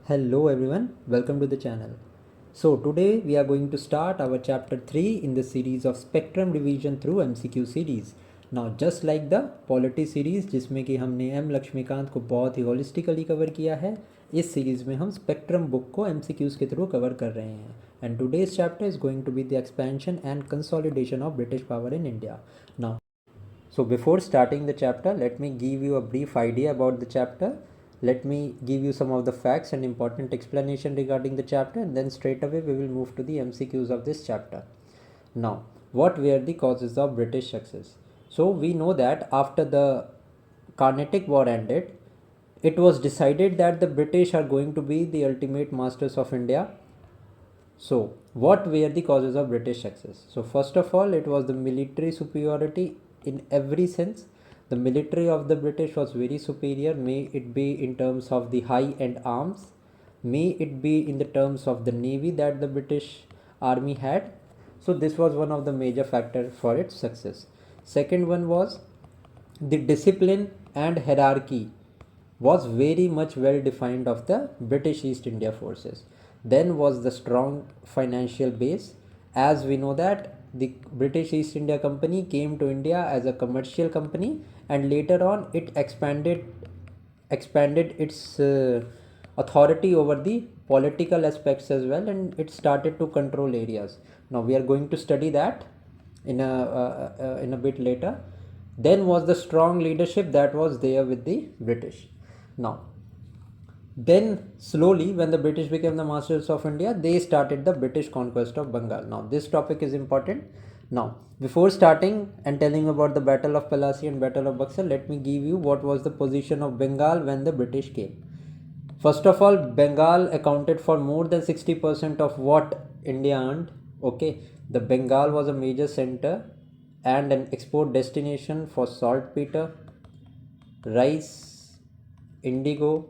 Hello everyone, welcome to the channel. So today we are going to start our chapter 3 in the series of spectrum revision through MCQ series. Now just like the polity series जिसमें कि हमने M Laxmikant को बहुत ही holistically cover किया है, इस series में हम स्पेक्ट्रम बुक को MCQs के थ्रू कवर कर रहे हैं. And today's chapter is going to be the expansion and consolidation of British power in India. Now, so before starting the chapter, let me give you a brief idea about the chapter. Let me give you some of the facts and important explanation regarding the chapter, and then straight away we will move to the MCQs of this chapter. Now, what were the causes of British success? So we know that after the Carnatic War ended, it was decided that the British are going to be the ultimate masters of India. So, what were the causes of British success? So, first of all, it was the military superiority in every sense. The military of the British was very superior, may it be in terms of the high end arms, may it be in the terms of the navy that the British army had. So, this was one of the major factors for its success. Second one was the discipline and hierarchy was very much well defined of the British East India forces. Then was the strong financial base. As we know that the British East India Company came to India as a commercial company, and later on it expanded its authority over the political aspects as well, and it started to control areas. Now we are going to study that in a bit later. Then was the strong leadership that was there with the British. Now, then slowly when the British became the masters of India, they started the British conquest of Bengal. Now this topic is important. Now before starting and telling about the Battle of Plassey and Battle of Buxar, let me give you what was the position of Bengal when the British came. First of all, Bengal accounted for more than 60% of what India earned. Okay, the Bengal was a major center and an export destination for saltpeter, rice, indigo,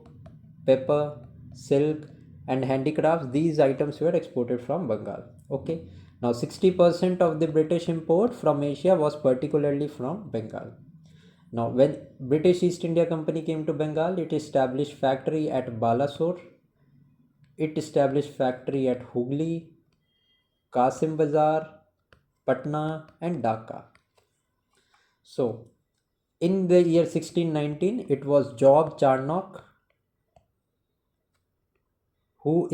pepper, silk, and handicrafts. These items were exported from Bengal. Okay, now 60% of the British import from Asia was particularly from Bengal. Now, when British East India Company came to Bengal, it established factory at Balasore, it established factory at Hooghly, Kasim Bazar, Patna, and Dhaka. So, in the year 1619, it was Job Charnock who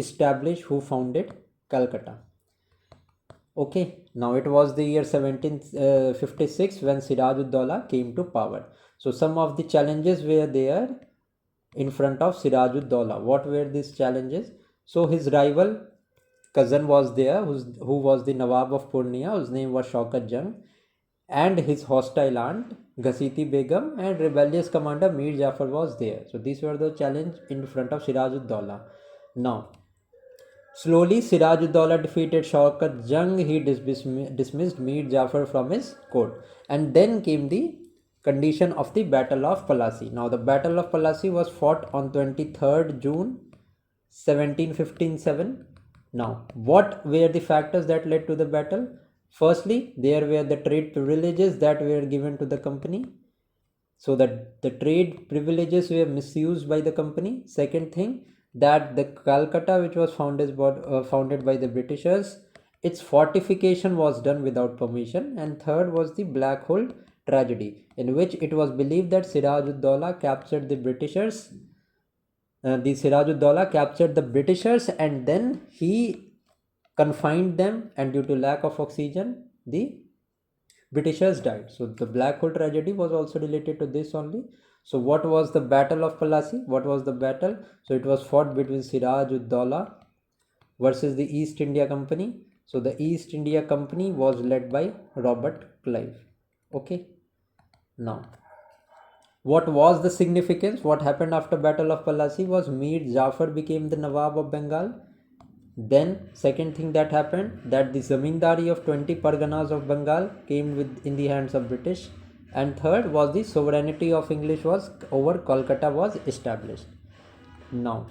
founded Calcutta. Okay, now it was the year 1756 when Siraj-ud-Daulah came to power. So some of the challenges were there in front of Siraj-ud-Daulah. What were these challenges? So his rival cousin was there, who was the Nawab of Purnia, whose name was Shaukat Jung, and his hostile aunt Ghasiti Begum, and rebellious commander Mir Jafar was there. So these were the challenge in front of Siraj-ud-Daulah. Now, slowly, Siraj-ud-Daulah defeated Shaukat Jung. He dismissed Mir Jafar from his court. And then came the condition of the Battle of Plassey. Now, the Battle of Plassey was fought on 23rd June 1757. Now, what were the factors that led to the battle? Firstly, there were the trade privileges that were given to the company, so that the trade privileges were misused by the company. Second thing, that the Calcutta, which was founded by the Britishers, its fortification was done without permission. And third was the Black Hole tragedy, in which it was believed that Siraj-ud-Daulah captured the Britishers. Siraj-ud-Daulah captured the Britishers, and then he confined them, and due to lack of oxygen, the Britishers died. So the Black Hole tragedy was also related to this only. So what was the Battle of Plassey? What was the battle? So it was fought between Siraj-ud-Daulah versus the East India Company. So the East India Company was led by Robert Clive. Okay. Now, what was the significance? What happened after Battle of Plassey was Mir Jafar became the Nawab of Bengal. Then second thing that happened, that the zamindari of 20 parganas of Bengal came in the hands of British. And third was the sovereignty of English was over Kolkata was established. Now,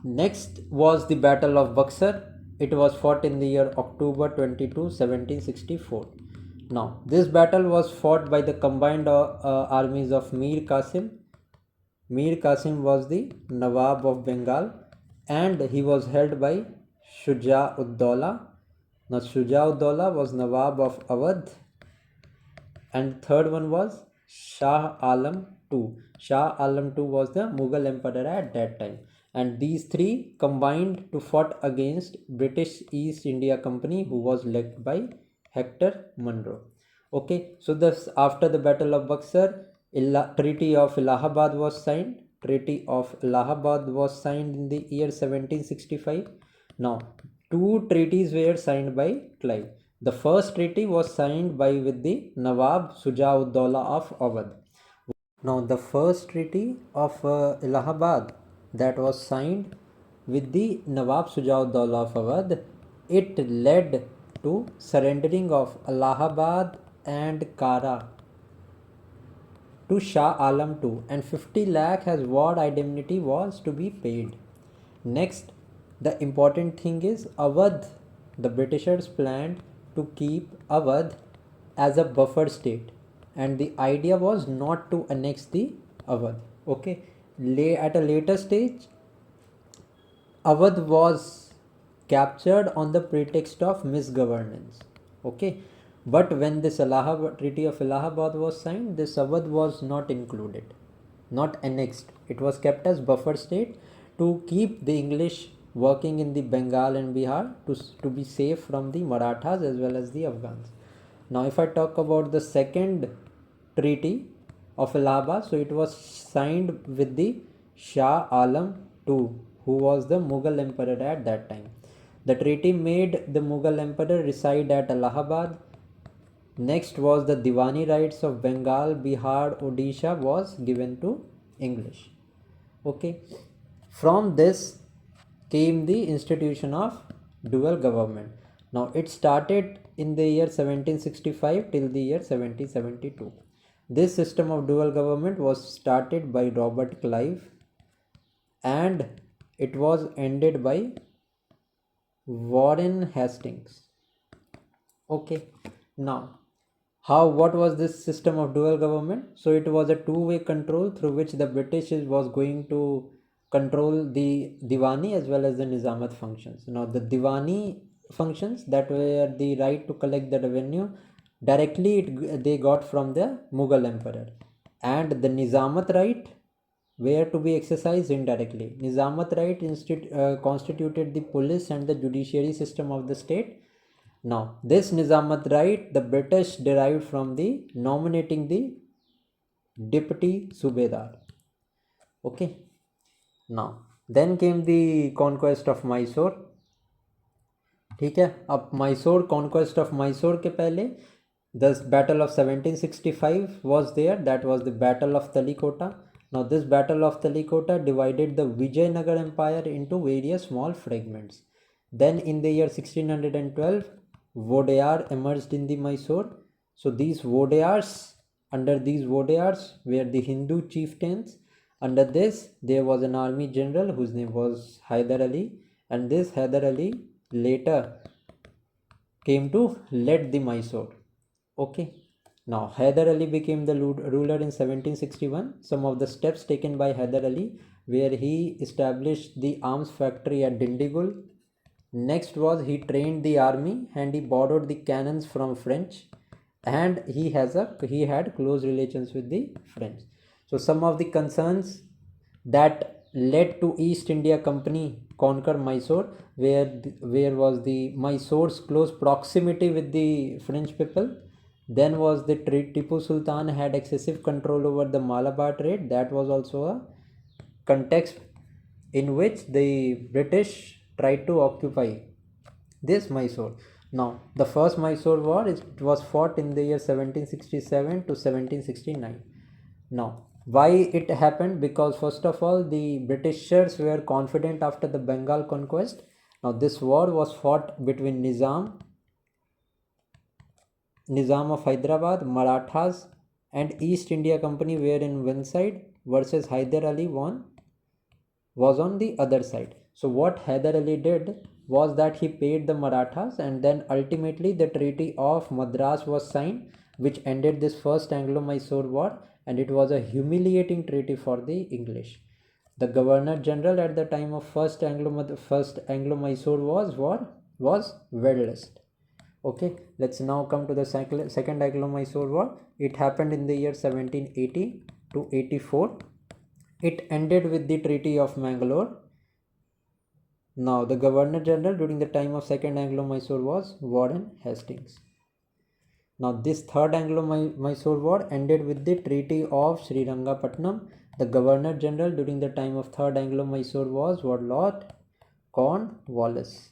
next was the Battle of Buxar. It was fought in the year October 22, 1764. Now, this battle was fought by the combined armies of Mir Qasim Mir Qasim was the Nawab of Bengal and he was held by Shuja-ud-Dawla. Now Shuja-ud-Dawla was Nawab of Awadh, and third one was Shah Alam II. Shah Alam II was the Mughal emperor at that time, and these three combined to fought against British East India Company, who was led by Hector Munro. Okay, so this after the Battle of Buxar, Treaty of Allahabad was signed. Treaty of Allahabad was signed in the year 1765. Now, two treaties were signed by Clive. The first treaty was signed by with the Nawab Shuja-ud-Dawla of Awadh. Now, the first treaty of Allahabad that was signed with the Nawab Shuja-ud-Dawla of Awadh, it led to surrendering of Allahabad and Kara to Shah Alam II, and 50 lakh as war indemnity was to be paid. Next, the important thing is Awadh. The Britishers planned to keep Awadh as a buffer state, and the idea was not to annex the Awadh. Okay, at a later stage, Awadh was captured on the pretext of misgovernance. Okay, but when this Treaty of Allahabad was signed, this Awadh was not included, not annexed. It was kept as buffer state to keep the English working in the Bengal and Bihar to be safe from the Marathas as well as the Afghans. Now, if I talk about the second treaty of Allahabad, so it was signed with the Shah Alam II, who was the Mughal emperor at that time. The treaty made the Mughal emperor reside at Allahabad. Next was the Diwani rights of Bengal, Bihar, Odisha was given to English. Okay, from this came the institution of dual government. Now it started in the year 1765 till the year 1772. This system of dual government was started by Robert Clive and it was ended by Warren Hastings. Okay, now what was this system of dual government? So it was a two-way control through which the British was going to control the Diwani as well as the Nizamat functions. Now the Diwani functions, that were the right to collect the revenue directly, they got from the Mughal emperor, and the Nizamat right were to be exercised indirectly. Nizamat right constituted the police and the judiciary system of the state. Now, this Nizamat right, the British derived from the nominating the deputy Subedar. Okay. Now, then came the conquest of Mysore. ठीक है, अब Mysore, conquest of Mysore के पहले the battle of 1765 was there. That was the battle of Talikota. Now this battle of Talikota divided the Vijayanagar empire into various small fragments. Then in the year 1612 Vodayar emerged in the Mysore. So these Vodayars, under these Vodayars were the Hindu chieftains. Under this there was an army general whose name was Hyder Ali, and this Hyder Ali later came to lead the Mysore. Okay, now Hyder Ali became the ruler in 1761. Some of the steps taken by Hyder Ali, where he established the arms factory at Dindigul. Next was he trained the army and he borrowed the cannons from French, and he had close relations with the French. So some of the concerns that led to East India Company conquer Mysore, where was the Mysore's close proximity with the French people. Then was the Tipu Sultan had excessive control over the Malabar trade. That was also a context in which the British tried to occupy this Mysore. Now, the first Mysore war was fought in the year 1767 to 1769. Now, why it happened? Because first of all, the Britishers were confident after the Bengal conquest. Now, this war was fought between Nizam of Hyderabad, Marathas and East India Company were in one side versus Hyder Ali was on the other side. So what Hyder Ali did was that he paid the Marathas, and then ultimately the Treaty of Madras was signed, which ended this first Anglo-Mysore war, and it was a humiliating treaty for the English. The Governor General at the time of First Anglo-Mysore was Wedlist. Okay, let's now come to the second Anglo-Mysore War. It happened in the year 1780 to 84. It ended with the Treaty of Mangalore. Now, the Governor General during the time of Second Anglo-Mysore was Warren Hastings. Now, this Third Anglo-Mysore War ended with the Treaty of Srirangapatnam. The Governor General during the time of Third Anglo-Mysore was Lord Cornwallis.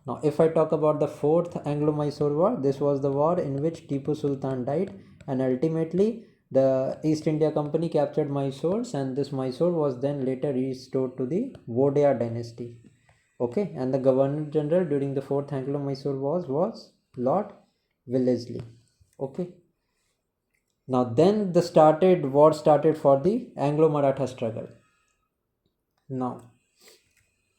Now, if I talk about the Fourth Anglo-Mysore War, this was the war in which Tipu Sultan died, and ultimately the East India Company captured Mysore, and this Mysore was then later restored to the Vodaya dynasty. Okay, and the Governor General during the Fourth Anglo-Mysore War was Lord Wellesley. Okay. Now then the war started for the Anglo-Maratha struggle. Now,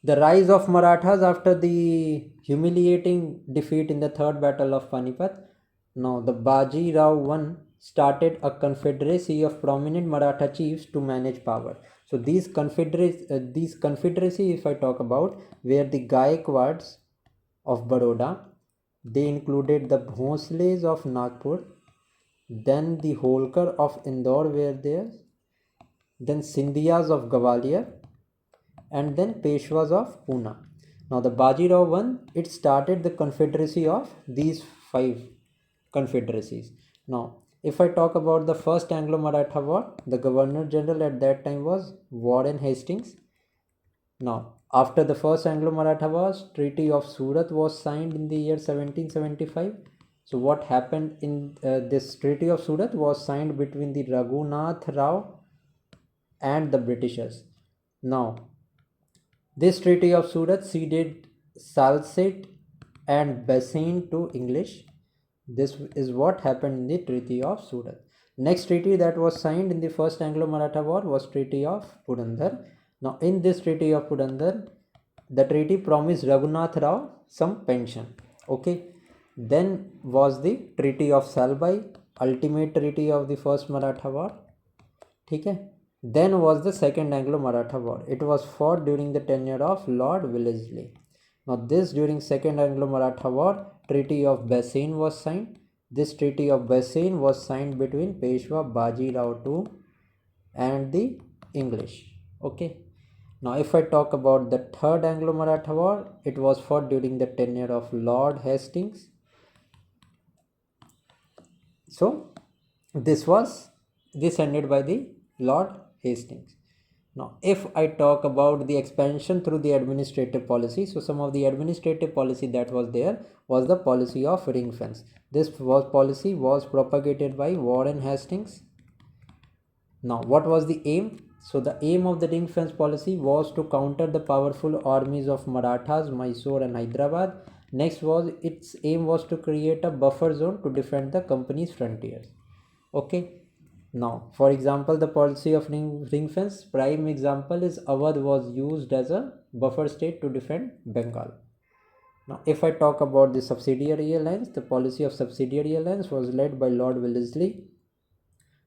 the rise of Marathas after the humiliating defeat in the Third Battle of Panipat. Now, the Baji Rao I started a confederacy of prominent Maratha chiefs to manage power. So these confederacy, if I talk about, were the Gaikwads of Baroda. They included the Bhonsles of Nagpur, then the Holkar of Indore were there, then Sindhiyas of Gwalior, and then Peshwas of Pune. Now the Bajirao I, it started the confederacy of these 5 confederacies. Now, if I talk about the first Anglo-Maratha War, the Governor General at that time was Warren Hastings. Now, after the first Anglo-Maratha War, Treaty of Surat was signed in the year 1775. So what happened in this Treaty of Surat was signed between the Raghunath Rao and the Britishers. Now, this Treaty of Surat ceded Salsette and Bassein to English. This is what happened in the Treaty of Surat. Next treaty that was signed in the first Anglo-Maratha War was Treaty of Purandar. Now, in this Treaty of Purandar, the treaty promised Raghunath Rao some pension. Okay. Then was the Treaty of Salbai, ultimate treaty of the first Maratha War. Okay. Then was the second Anglo-Maratha War. It was fought during the tenure of Lord Wellesley. Now, this during second Anglo-Maratha War, Treaty of Bassein was signed. This Treaty of Bassein was signed between Peshwa Baji Rao II and the English. Okay. Now, if I talk about the third Anglo-Maratha War, it was fought during the tenure of Lord Hastings. So, this ended by the Lord Hastings. Now, if I talk about the expansion through the administrative policy, so some of the administrative policy that was there was the policy of ring fence. This policy was propagated by Warren Hastings. Now, what was the aim? So, the aim of the ring fence policy was to counter the powerful armies of Marathas, Mysore and Hyderabad. Next was its aim was to create a buffer zone to defend the company's frontiers. Okay. Now, for example, the policy of ring fence, prime example is Awadh was used as a buffer state to defend Bengal. Now, if I talk about the subsidiary alliance, the policy of subsidiary alliance was led by Lord Wellesley.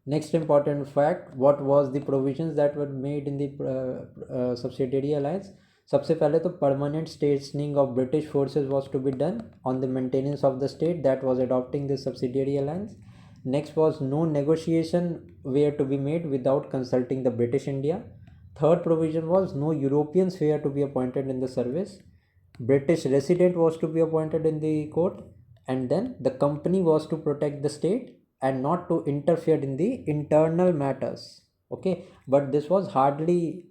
Next important fact, what was the provisions that were made in the subsidiary alliance? सबसे पहले तो permanent stationing of British forces was to be done on the maintenance of the state that was adopting the subsidiary alliance. Next was no negotiation were to be made without consulting the British India. Third provision was no Europeans were to be appointed in the service. British resident was to be appointed in the court, and then the company was to protect the state and not to interfere in the internal matters. Okay, but this was hardly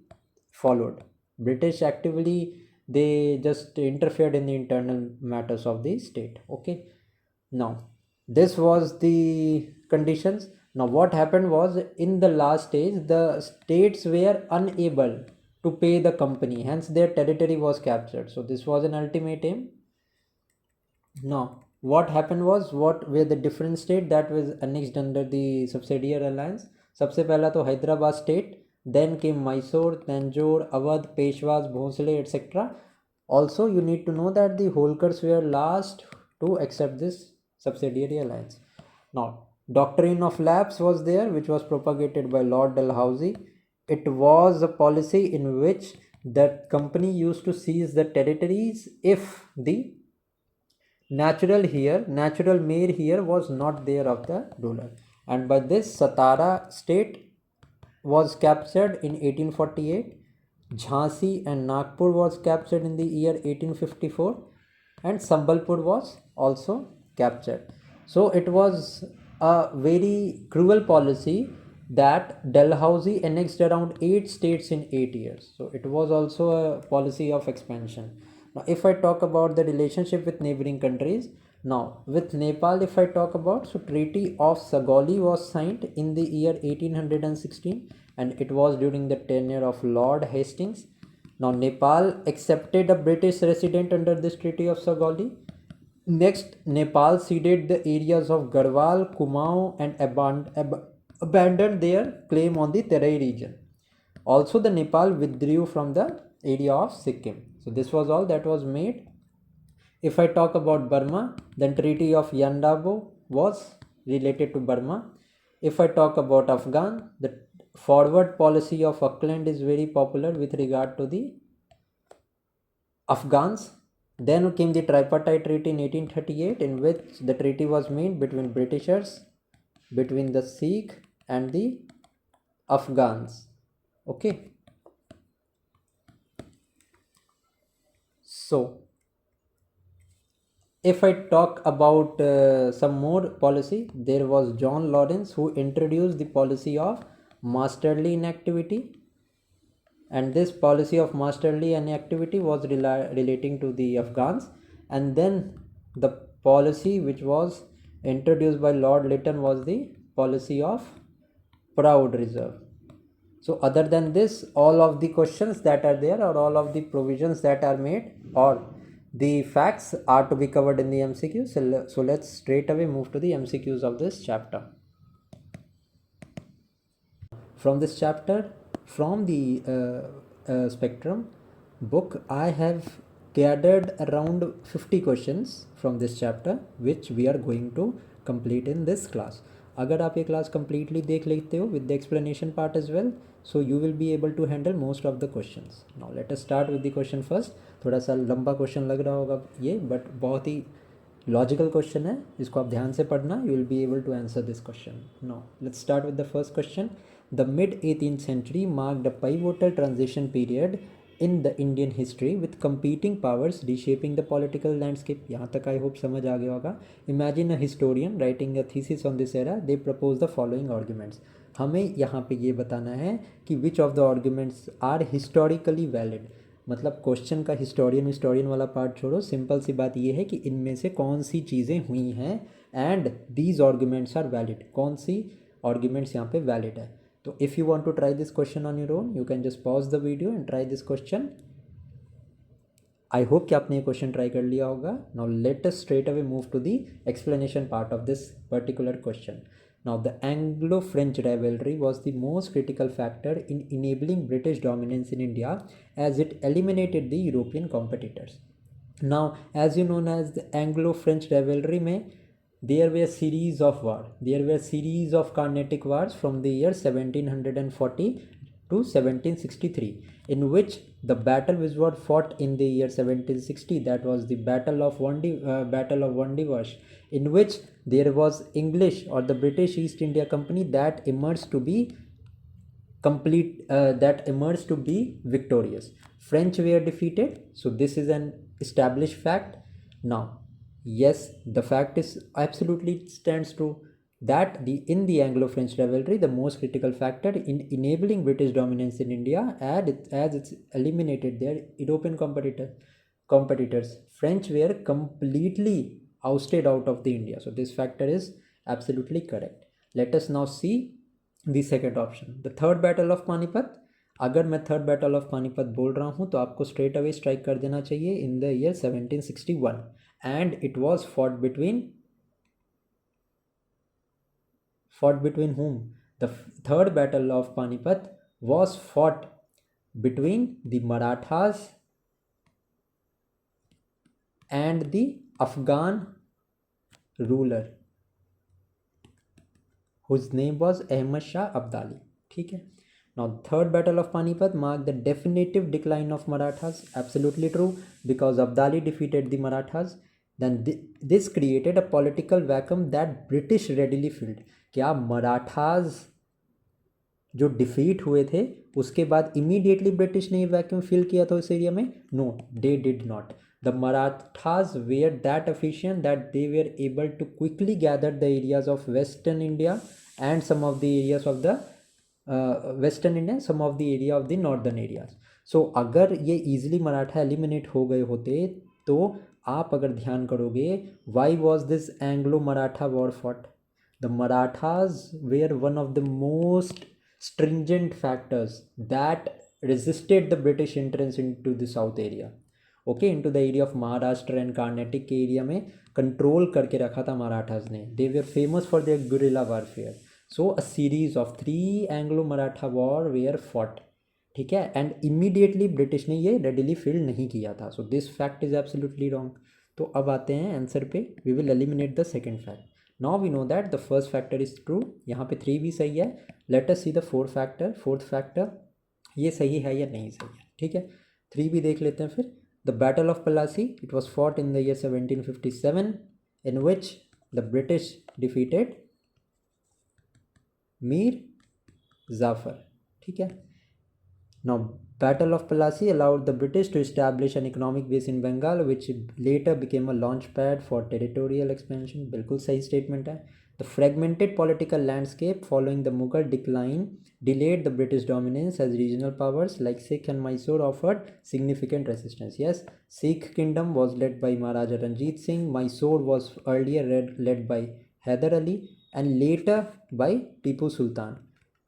followed. British actively they just interfered in the internal matters of the state. Okay, now this was the conditions. Now what happened was, in the last stage the states were unable to pay the company, hence their territory was captured. So this was an ultimate aim. Now what happened was, what were the different state that was annexed under the subsidiary alliance? सबसे पहला तो Hyderabad state, then came Mysore, Tanjore, Awadh, Peshwas, Bhonsle, etc. Also you need to know that the Holkars were last to accept this subsidiary alliance. Now Doctrine of lapse was there, which was propagated by Lord Dalhousie. It was a policy in which the company used to seize the territories if the natural mayor here was not there of the ruler. And by this, Satara state was captured in 1848. Jhansi and Nagpur was captured in the year 1854, and Sambalpur was also captured. So it was a very cruel policy that Dalhousie annexed around 8 states in 8 years. So it was also a policy of expansion. Now, if I talk about the relationship with neighboring countries, now with Nepal, if I talk about, so Treaty of Sagoli was signed in the year 1816, and it was during the tenure of Lord Hastings. Now, Nepal accepted a British resident under this Treaty of Sagoli. Next, Nepal ceded the areas of Garhwal, Kumaon, and abandoned their claim on the Terai region. Also, the Nepal withdrew from the area of Sikkim. So this was all that was made. If I talk about Burma, then Treaty of Yandabo was related to Burma. If I talk about Afghan, the forward policy of Auckland is very popular with regard to the Afghans. Then came the Tripartite Treaty in 1838, in which the treaty was made between Britishers, between the Sikh and the Afghans. Okay. So if I talk about some more policy, there was John Lawrence who introduced the policy of masterly inactivity, and this policy of masterly inactivity was relating to the Afghans. And then the policy which was introduced by Lord Lytton was the policy of proud reserve. So other than this, all of the questions that are there, or all of the provisions that are made, or the facts are to be covered in the MCQ. So let's straight away move to the MCQs of this chapter. From this chapter, from the spectrum book, I have gathered around 50 questions from this chapter, which we are going to complete in this class. अगर आप ये class completely देख लेते हो with the explanation part as well, so you will be able to handle most of the questions. Now let us start with the question first. थोड़ा सा लंबा question लग रहा होगा ये, बट बहुत ही लॉजिकल क्वेश्चन है, इसको आप ध्यान से पढ़ना. You will be able to answer this question. Now let's start with the first question. The mid-18th century marked a pivotal transition period in the Indian history with competing powers reshaping the political landscape. यहाँ तक I hope समझ आ गया होगा. Imagine a historian writing a thesis on this era. They propose the following arguments. हमें यहाँ पे ये बताना है कि which of the arguments are historically valid. मतलब क्वेश्चन का हिस्टोरियन वाला पार्ट छोड़ो, सिंपल सी बात ये है कि इनमें से कौन सी चीज़ें हुई हैं and these arguments are valid. कौन सी आर्ग्यूमेंट्स यहाँ पे वैलिड है. तो if you want to try this question on your own, you can just pause the video and try this question. I hope कि आपने ये क्वेश्चन ट्राई कर लिया होगा. Now let us straight away move to the explanation part of this particular question. Now, the Anglo-French rivalry was the most critical factor in enabling British dominance in India, as it eliminated the European competitors. Now, as you know as the Anglo-French rivalry में there were series of war. There were series of Carnatic wars from the year 1740 to 1763, in which the battle which was fought in the year 1760, that was the Battle of Wandiwash, in which there was English or the British East India Company that emerged to be victorious. French were defeated. So this is an established fact. Now, yes, the fact is absolutely stands true that in the Anglo-French rivalry, the most critical factor in enabling British dominance in India, as it's eliminated their European competitors, French were completely ousted out of the India. So this factor is absolutely correct. Let us now see the second option, the third battle of Panipat. अगर मैं third battle of Panipat बोल रहा हूँ तो आपको straight away strike कर देना चाहिए इन the year 1761, and it was fought between whom? The third battle of Panipat was fought between the Marathas and the Afghan ruler. whose name was Ahmad Shah Abdali. ठीक है. Now third battle of Panipat marked the definitive decline of Marathas. Absolutely true, because Abdali defeated the Marathas. Then this created a political vacuum that British readily filled. क्या मराठास जो defeat हुए थे उसके बाद immediately British ने vacuum fill किया था उस एरिया में? No, they did not. The Marathas were that efficient that they were able to quickly gather the areas of western India and some of the areas of the western India, some of the area of the northern areas. So अगर ये easily Maratha eliminate हो गए होते तो आप अगर ध्यान करोगे, why was this Anglo Maratha war fought? The Marathas were one of the most stringent factors that resisted the British entrance into the south area. Okay, into the area of Maharashtra and Karnataka के area में control करके रखा था मराठास ने. They were famous for their guerrilla warfare. So a series of 3 Anglo-Maratha war were fought. ठीक है, and immediately British ने ये readily fill नहीं किया था. So this fact is absolutely wrong. तो अब आते हैं आंसर पे. We will eliminate the second fact. Now we know that the first factor is true. यहाँ पे 3 भी सही है. Let us see the fourth factor. ये सही है या नहीं सही है? ठीक है, 3 भी देख लेते हैं फिर. The Battle of Plassey, it was fought in the year 1757, in which the British defeated Mir Zafar. ठीक है. Now Battle of Plassey allowed the British to establish an economic base in Bengal, which later became a launch pad for territorial expansion. बिल्कुल सही statement है. The fragmented political landscape following the Mughal decline delayed the British dominance as regional powers like Sikh and Mysore offered significant resistance. Yes, Sikh kingdom was led by Maharaja Ranjit Singh. Mysore was earlier led by Hyder Ali and later by Tipu Sultan.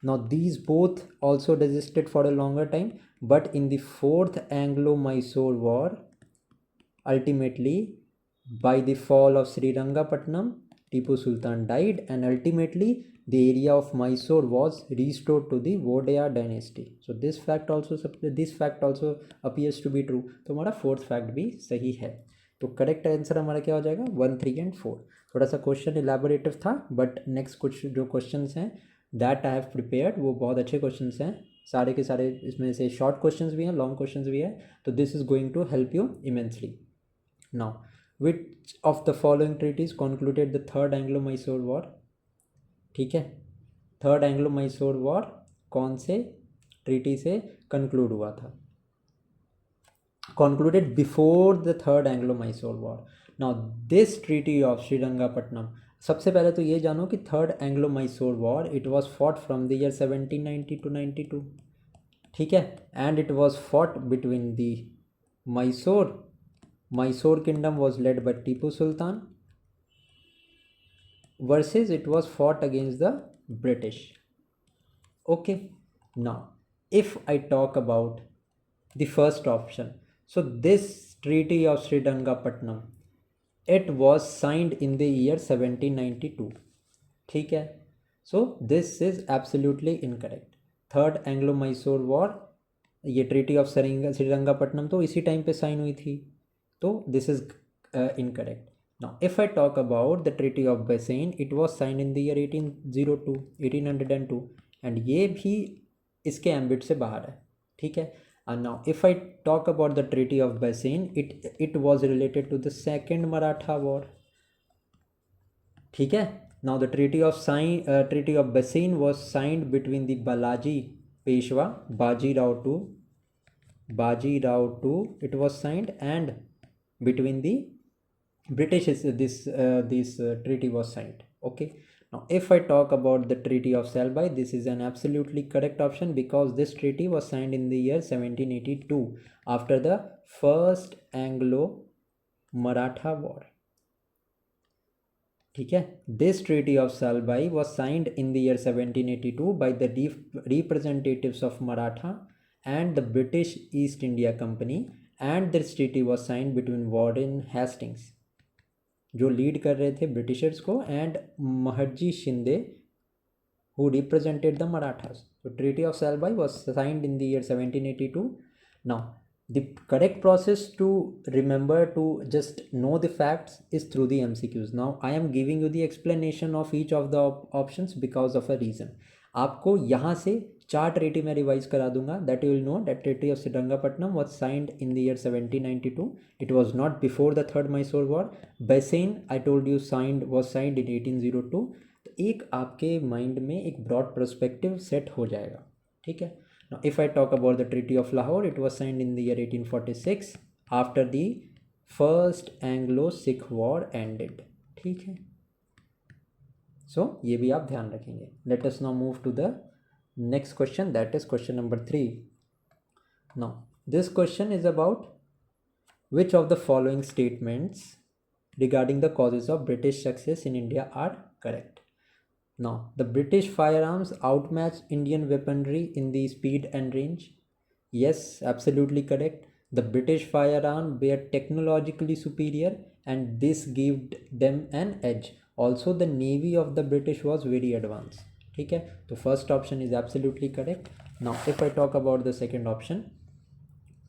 Now these both also resisted for a longer time, but in the fourth Anglo-Mysore war, ultimately by the fall of Srirangapatnam, Tipu Sultan died, and ultimately the area of Mysore was restored to the Vodaya dynasty. So this fact also appears to be true. तो हमारा fourth fact भी सही है. तो correct answer हमारा क्या हो जाएगा? 1, 3 and 4. थोड़ा सा क्वेश्चन इलेबोरेटिव था, बट नेक्स्ट कुछ जो क्वेश्चंस हैं दैट आई हैव प्रिपेयर्ड वो बहुत अच्छे क्वेश्चंस हैं. सारे के सारे इसमें से शॉर्ट क्वेश्चंस भी हैं, लॉन्ग क्वेश्चंस भी हैं. तो this is going to help you immensely. Now which of the following treaties concluded the third Anglo Mysore war? ठीक है, थर्ड एंग्लो मैसूर वॉर कौन से ट्रीटी से कंक्लूड हुआ था? concluded before the third Anglo-Mysore war. Now this treaty of Srirangapatnam, सबसे पहले तो ये जानो कि third Anglo Mysore war it was fought from the year 1790 to 92. ठीक है, and it was fought between the Mysore kingdom was led by Tipu Sultan versus it was fought against the British. Okay, now if I talk about the first option, so this treaty of Srirangapatnam, it was signed in the year 1792. ठीक है, so this is absolutely incorrect. Third Anglo Mysore war, ये treaty of Srirangapatnam तो इसी time पे sign हुई थी, तो this is incorrect. Now, if I talk about the Treaty of Bassein, it was signed in the year 1802, and ये भी इसके एम्बिट से बाहर है. ठीक है. And now, if I talk about the Treaty of Bassein, it was related to the Second Maratha War. ठीक है. Now, the Treaty of Bassein was signed between the Balaji Peshwa, Baji Rao II. It was signed, and between the British this treaty was signed. Okay. Now if I talk about the Treaty of Salbai, this is an absolutely correct option because this treaty was signed in the year 1782 after the first Anglo-Maratha War. ठीक है. This Treaty of Salbai was signed in the year 1782 by the representatives of Maratha and the British East India Company, and this treaty was signed between Warren Hastings, जो lead कर रहे थे Britishers को, and Mahadji Shinde who represented the Marathas. तो treaty of Salbai was signed in the year 1782. Now The correct process to remember to just know the facts is through the MCQs. Now I am giving you the explanation of each of the options because of a reason. आपको यहाँ से 4 treaty में revise करा दूंगा. That you will know that Treaty of Srirangapatnam was signed in the year 1792. It was not before the Third Mysore War. Bassein I told you was signed in 1802. तो एक आपके mind में एक broad perspective set हो जाएगा. ठीक है. Now, if I talk about the Treaty of Lahore, it was signed in the year 1846 after the First Anglo-Sikh War ended. ठीक है. So ये भी आप ध्यान रखेंगे. Let us now move to the next question, that is question number 3. Now this question is about which of the following statements regarding the causes of British success in India are correct. Now, the British firearms outmatched Indian weaponry in the speed and range. Yes, absolutely correct. The British firearms were technologically superior and this gave them an edge. Also, the navy of the British was very advanced. Okay, so first option is absolutely correct. Now, if I talk about the second option,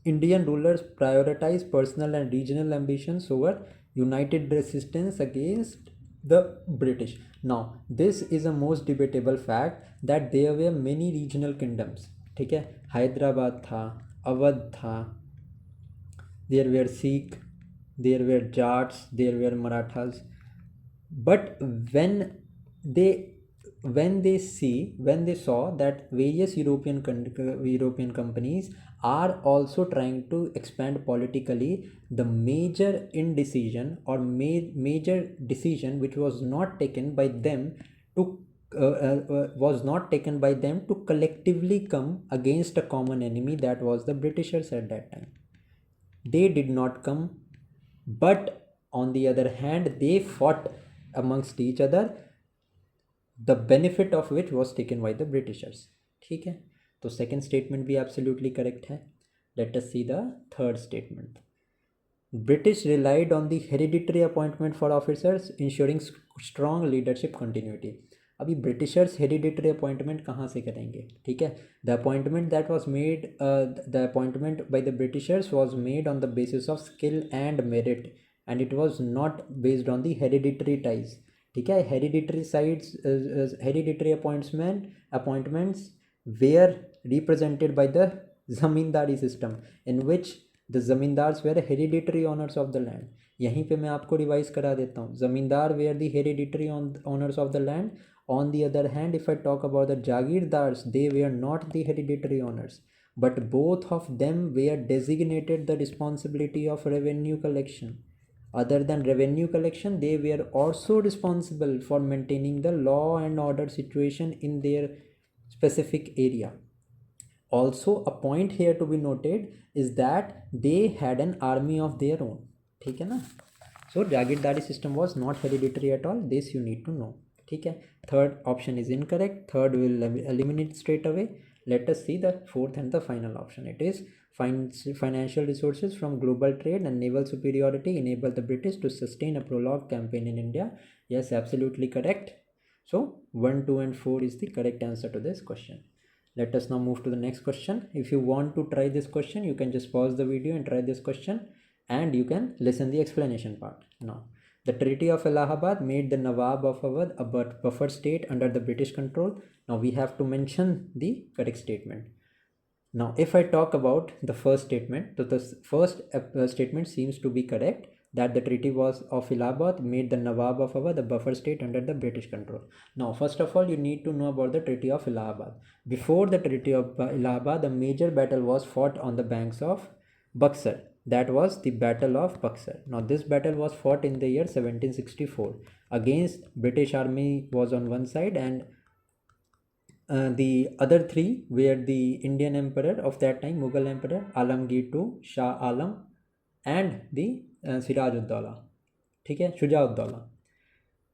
Indian rulers prioritized personal and regional ambitions over united resistance against the British. Now, this is a most debatable fact that there were many regional kingdoms. ठीक है, हैदराबाद था, अवध था, there were Sikh, there were Jats, there were Marathas. But when they saw that various European companies are also trying to expand politically, the major indecision or major decision which was not taken by them to collectively come against a common enemy, that was the Britishers at that time. They did not come, but on the other hand they fought amongst each other, the benefit of which was taken by the Britishers. ठीक है, तो second statement भी absolutely correct है. Let us see the third statement. British relied on the hereditary appointment for officers, ensuring strong leadership continuity. अभी Britishers hereditary appointment कहाँ से करेंगे? ठीक है, the appointment by the Britishers was made on the basis of skill and merit, and it was not based on the hereditary ties. ठीक है, hereditary appointments were represented by the zamindari system, in which the zamindars were hereditary owners of the land. यहीं पे मैं आपको revise करा देता हूँ. जमींदार were the hereditary owners of the land. On the other hand, if I talk about the jagirdars, they were not the hereditary owners, but both of them were designated the responsibility of revenue collection. Other than revenue collection, they were also responsible for maintaining the law and order situation in their specific area. Also, a point here to be noted is that they had an army of their own. ठीक है ना? So Jagirdari system was not hereditary at all. This you need to know. ठीक है. Third option is incorrect. Third will eliminate straight away. Let us see the fourth and the final option. It is financial resources from global trade and naval superiority enable the British to sustain a prolonged campaign in India. Yes, absolutely correct. So 1, 2 and 4 is the correct answer to this question. Let us now move to the next question. If you want to try this question, you can just pause the video and try this question, and you can listen the explanation part. Now, the Treaty of Allahabad made the Nawab of Awadh a buffer state under the British control. Now we have to mention the correct statement. Now, if I talk about the first statement, so the first statement seems to be correct, that the Treaty of Allahabad made the Nawab of Awadh a buffer state under the British control. Now, first of all, you need to know about the Treaty of Allahabad. Before the Treaty of Allahabad, a major battle was fought on the banks of Buxar. That was the Battle of Buxar. Now, this battle was fought in the year 1764. Against British army was on one side, and the other three were the Indian emperor of that time, Mughal emperor Alamgir II, Shah Alam, and the Siraj-ud-Dawla. ठीक है, Shuja-ud-Dawla.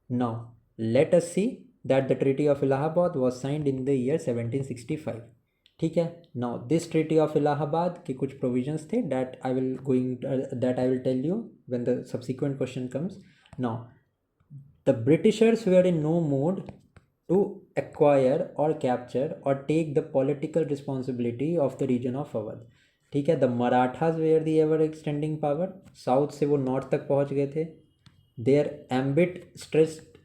Now, let us see that the Treaty of Allahabad was signed in the year 1765. ठीक है. Now, this Treaty of Allahabad के कुछ provisions थे that I will tell you when the subsequent question comes. Now, the Britishers were in no mood to acquire or capture or take the political responsibility of the region of Awadh. ठीक है। The Marathas were the ever extending power, south से वो north तक पहुंच गए थे। Their ambit stretched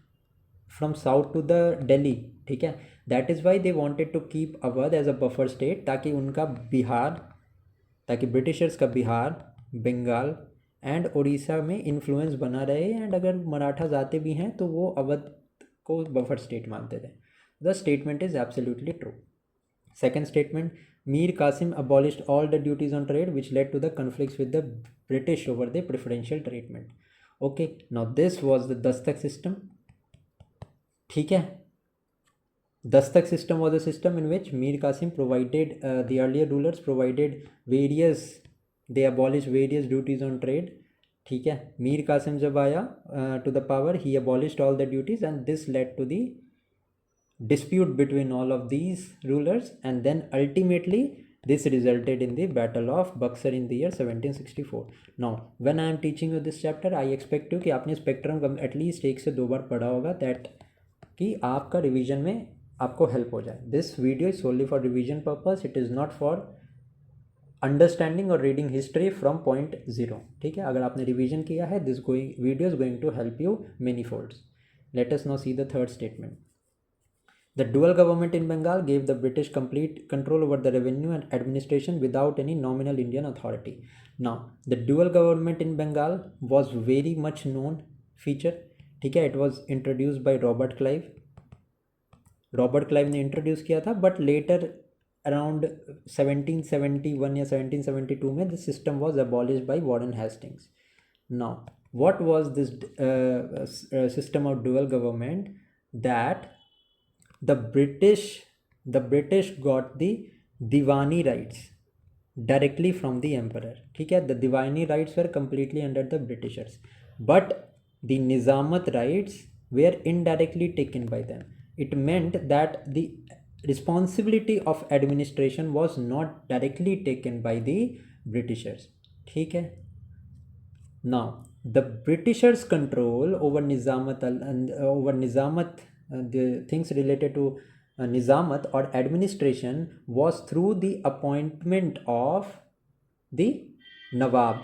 from south to the Delhi, ठीक है। That is why they wanted to keep Awadh as a buffer state, ताकि उनका बिहार, ताकि ब्रिटिशर्स का बिहार, बंगाल एंड उड़ीसा में इन्फ्लुएंस बना रहे, एंड अगर मराठाज आते भी हैं तो वो अवध को बफर स्टेट मानते थे। The statement is absolutely true. Second statement, Mir Qasim abolished all the duties on trade, which led to the conflicts with the British over the preferential treatment. Okay, now this was the Dastak system. ठीक है, Dastak system was a system in which Mir Qasim provided, the earlier rulers provided various, they abolished various duties on trade. ठीक है, मीर कासिम जब आया to the power, he abolished all the duties, and this led to the dispute between all of these rulers, and then ultimately this resulted in the battle of Buxar in the year 1764. Now when I am teaching you this chapter, I expect you कि आपने spectrum at least एक से दो बार पढ़ा होगा, that कि आपका revision में आपको हेल्प हो जाए. This video is solely for revision purpose, it is not for understanding और reading history from point zero. ठीक है, अगर आपने रिवीजन किया है, this video is going to help you many folds. Let us now see the third statement. The dual government in Bengal gave the British complete control over the revenue and administration without any nominal Indian authority. Now, the dual government in Bengal was very much known feature. ठीक है, it was introduced by Robert Clive. Robert Clive ने introduce किया था, but later around 1771 या 1772 में the system was abolished by Warren Hastings. Now, what was this system of dual government? That the British got the Diwani rights directly from the emperor. ठीक है, the Diwani rights were completely under the Britishers, but the Nizamat rights were indirectly taken by them. It meant that the responsibility of administration was not directly taken by the Britishers. ठीक है. Now the Britishers control over Nizamat, the things related to Nizamat or administration was through the appointment of the Nawab.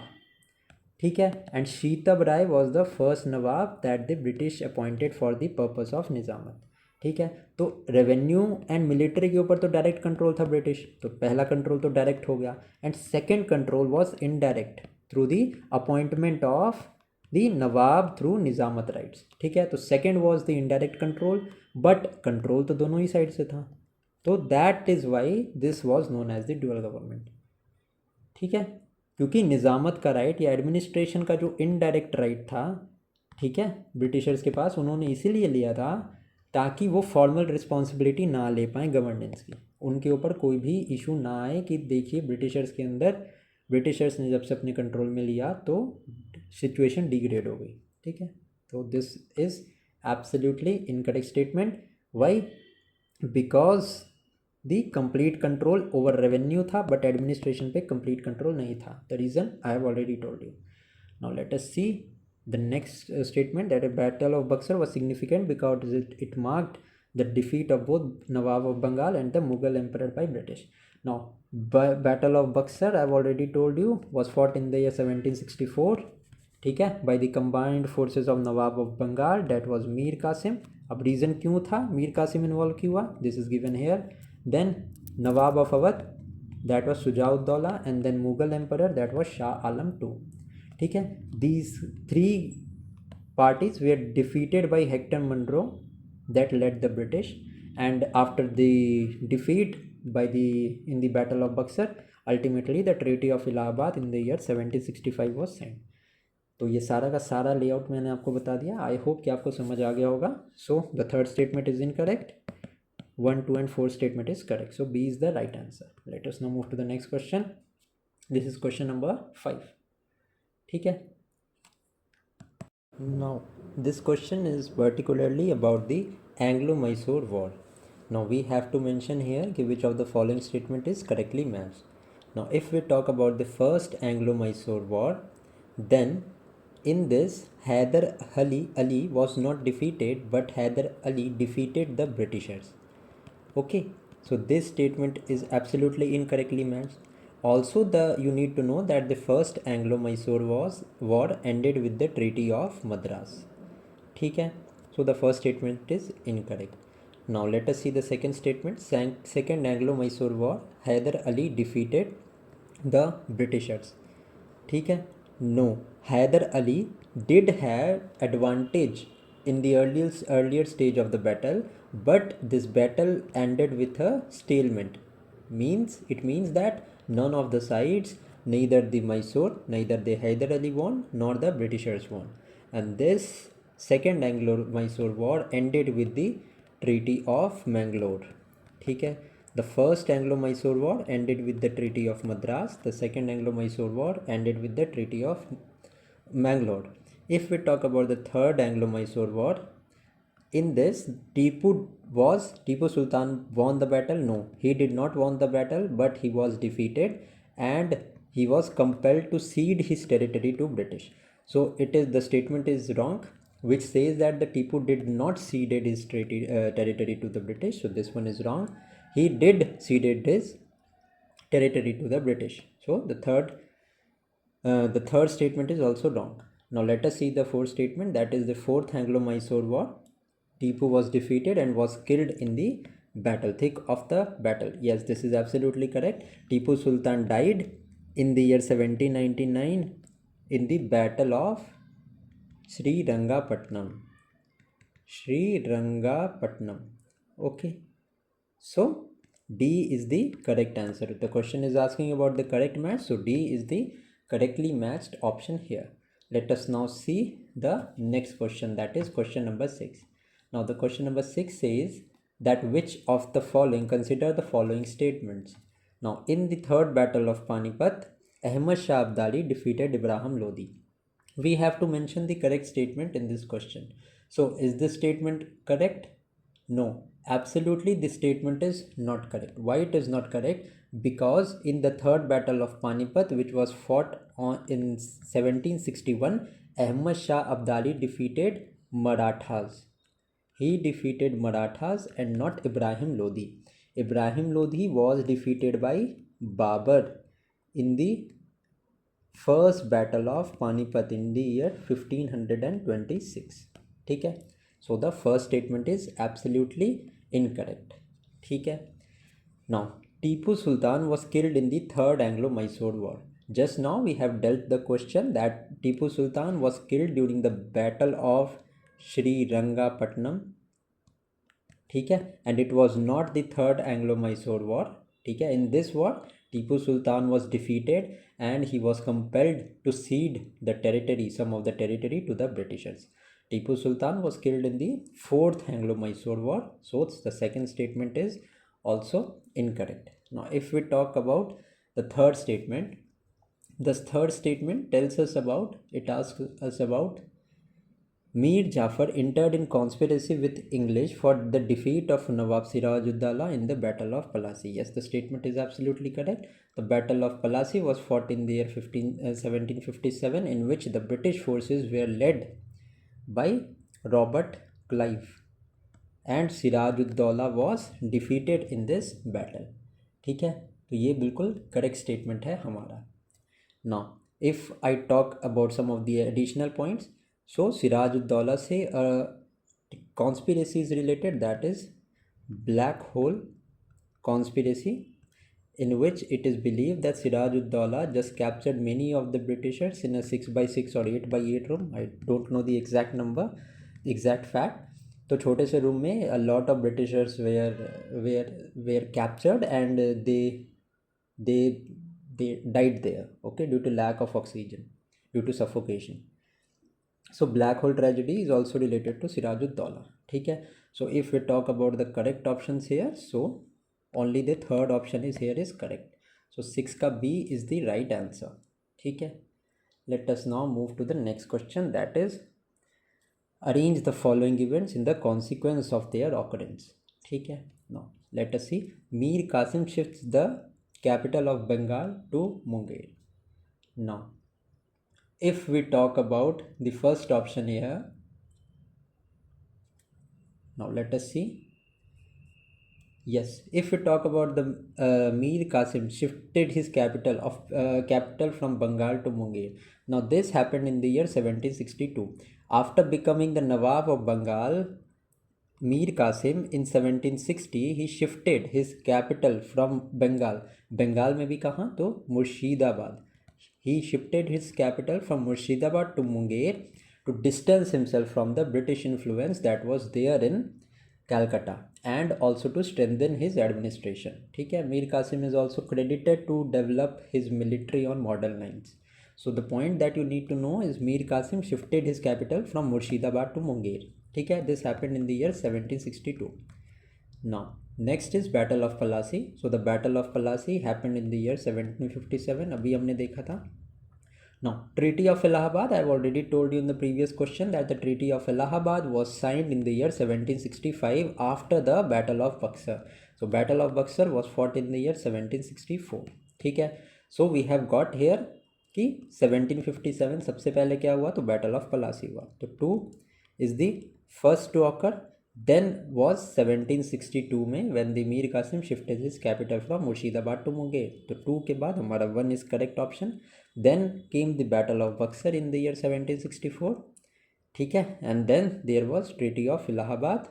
ठीक है, and Sheetab Rai was the first Nawab that the British appointed for the purpose of Nizamat. ठीक है, तो revenue and military के ऊपर तो direct control था British, तो पहला कंट्रोल तो डायरेक्ट हो गया, and second control was indirect through the appointment of the Nawab through Nizamat rights. ठीक है, तो second was the indirect control, but control तो दोनों ही साइड से था, तो that is why this was known as the dual government. ठीक है, क्योंकि निजामत का राइट या एडमिनिस्ट्रेशन का जो इनडायरेक्ट राइट था, ठीक है, ब्रिटिशर्स के पास, उन्होंने इसीलिए लिया था ताकि वो फॉर्मल रिस्पॉन्सिबिलिटी ना ले पाएँ गवर्नेंस की, उनके ऊपर कोई भी इशू ना आए कि देखिए ब्रिटिशर्स के अंदर, ब्रिटिशर्स ने जब से अपने कंट्रोल में लिया तो सिचुएशन डिग्रेड हो गई. ठीक है, तो this is absolutely incorrect statement. Why? Because the complete control over revenue था, बट एडमिनिस्ट्रेशन पे कंप्लीट कंट्रोल नहीं था. The reason I have already told you. Now let us see the next statement, that a battle of Buxar was significant because it marked the defeat of both Nawab of Bengal and the Mughal emperor by British. Now, battle of Buxar, I have already told you, was fought in the year 1764. ठीक है, by the combined forces of Nawab of Bengal, that was Mir Qasim. अब reason क्यों था Mir Qasim involve क्यों हुआ, this is given here. Then Nawab of Awadh, that was Shujauddaula, and then Mughal emperor, that was Shah Alam II. ठीक है, these three parties were defeated by Hector Munro that led the British, and after the defeat in the battle of Buxar, ultimately the Treaty of Allahabad in the year 1765 was signed. तो ये सारा का सारा layout मैंने आपको बता दिया. आई hope कि आपको समझ आ गया होगा. So the third statement is incorrect, 1, 2 and 4 statement is correct. So B is the right answer. Let us now move to the next question. This is question number 5. ठीक है, now this question is particularly about the Anglo-Mysore War. Now we have to mention here which of the following statement is correctly matched. Now if we talk about the first Anglo-Mysore War, then in this Hyder Ali was not defeated, but Hyder Ali defeated the Britishers. Okay, so this statement is absolutely incorrectly matched. Also, you need to know that the first Anglo-Mysore war ended with the Treaty of Madras. ठीक है, so the first statement is incorrect. Now let us see the second statement. Second Anglo-Mysore war, Hyder Ali defeated the Britishers. ठीक है, no, Hyder Ali did have advantage in the earlier stage of the battle, but this battle ended with a stalemate. It means that none of the sides, neither the Mysore, neither the Hyder Ali won, nor the Britishers won, and this second Anglo-Mysore war ended with the Treaty of Mangalore. ठीक है, the first Anglo-Mysore war ended with the Treaty of Madras. The second Anglo-Mysore war ended with the Treaty of Mangalore. If we talk about the third Anglo-Mysore war, in this Tipu Sultan won the battle. No, he did not won the battle, but he was defeated and he was compelled to cede his territory to British. So the statement is wrong, which says that the Tipu did not ceded his territory to the British. So this one is wrong. He did ceded his territory to the British. So the third statement is also wrong. Now let us see the fourth statement, that is the fourth Anglo-Mysore war. Tipu was defeated and was killed in the thick of the battle. Yes, this is absolutely correct. Tipu Sultan died in the year 1799 in the Battle of Srirangapatnam. Okay. So D is the correct answer. The question is asking about the correct match. So D is the correctly matched option here. Let us now see the next question, that is question number 6. Now the question number 6 says that which of the following, consider the following statements. Now in the third battle of Panipat, Ahmad Shah Abdali defeated Ibrahim Lodi. We have to mention the correct statement in this question. So is this statement correct? No, absolutely this statement is not correct. Why it is not correct? Because in the third battle of Panipat, which was fought in 1761, Ahmad Shah Abdali defeated Marathas. He defeated Marathas and not Ibrahim Lodi. Ibrahim Lodi was defeated by Babur in the first battle of Panipat in the year 1526. ठीक है, so the first statement is absolutely incorrect. ठीक है, now Tipu Sultan was killed in the third Anglo-Mysore war. Just now we have dealt the question that Tipu Sultan was killed during the battle of Srirangapatnam. ठीक है, and it was not the third Anglo-Mysore war. ठीक है, in this war Tipu Sultan was defeated and he was compelled to cede the territory, some of the territory, to the Britishers. Tipu Sultan was killed in the fourth Anglo-Mysore war. So the second statement is also incorrect. Now if we talk about the third statement, the third statement tells us about, it asks us about Mir Jafar entered in conspiracy with English for the defeat of Nawab Sirajuddaulah in the Battle of Plassey. Yes, the statement is absolutely correct. The Battle of Plassey was fought in the year 1757, in which the British forces were led by Robert Clive and Sirajuddaulah was defeated in this battle. ठीक है, तो ये बिल्कुल correct statement है हमारा. Now if I talk about some of the additional points, so Sirajuddaulah से conspiracy is related, that is black hole conspiracy, in which it is believed that Sirajuddaulah just captured many of the Britishers in a 6x6 or 8x8 room. I don't know the exact number, exact fact. तो छोटे से room में a lot of Britishers were captured and they died there, okay, due to lack of oxygen, due to suffocation. So black hole tragedy is also related to Sirajuddaulah. ठीक है, so if we talk about the correct options here, so only the third option is here is correct. So 6 का B is the right answer. ठीक है, let us now move to the next question, that is arrange the following events in the consequence of their occurrence. ठीक है, now let us see. Mir Qasim shifts the capital of Bengal to Munger. Now if we talk about the first option here, now let us see. Yes, if we talk about the Mir Qasim shifted his capital from Bengal to Munger. Now this happened in the year 1762. After becoming the Nawab of Bengal, Mir Qasim in 1760 he shifted his capital from Bengal में भी कहाँ तो Murshidabad. He shifted his capital from Murshidabad to Munger to distance himself from the British influence that was there in Calcutta and also to strengthen his administration. ठीक है, Mir Qasim is also credited to develop his military on modern lines. So the point that you need to know is Mir Qasim shifted his capital from Murshidabad to Munger. ठीक है, this happened in the year 1762. Now next is Battle of Plassey. So the Battle of Plassey happened in the year 1757. अभी हमने देखा था. Now, Treaty of Allahabad, I have already told you in the previous question that the Treaty of Allahabad was signed in the year 1765 after the Battle of Buxar. So, Battle of Buxar was fought in the year 1764. ठीक है, so we have got here कि 1757 सबसे पहले क्या हुआ तो Battle of Plassey हुआ. तो 2 is the first to occur. Then was 1762 में when the Mir Qasim shifted his capital from Murshidabad to Munger. तो 2 के बाद हमारा 1 is correct option. Then came the Battle of Buxar in the year 1764. ठीक है, and then there was Treaty of Allahabad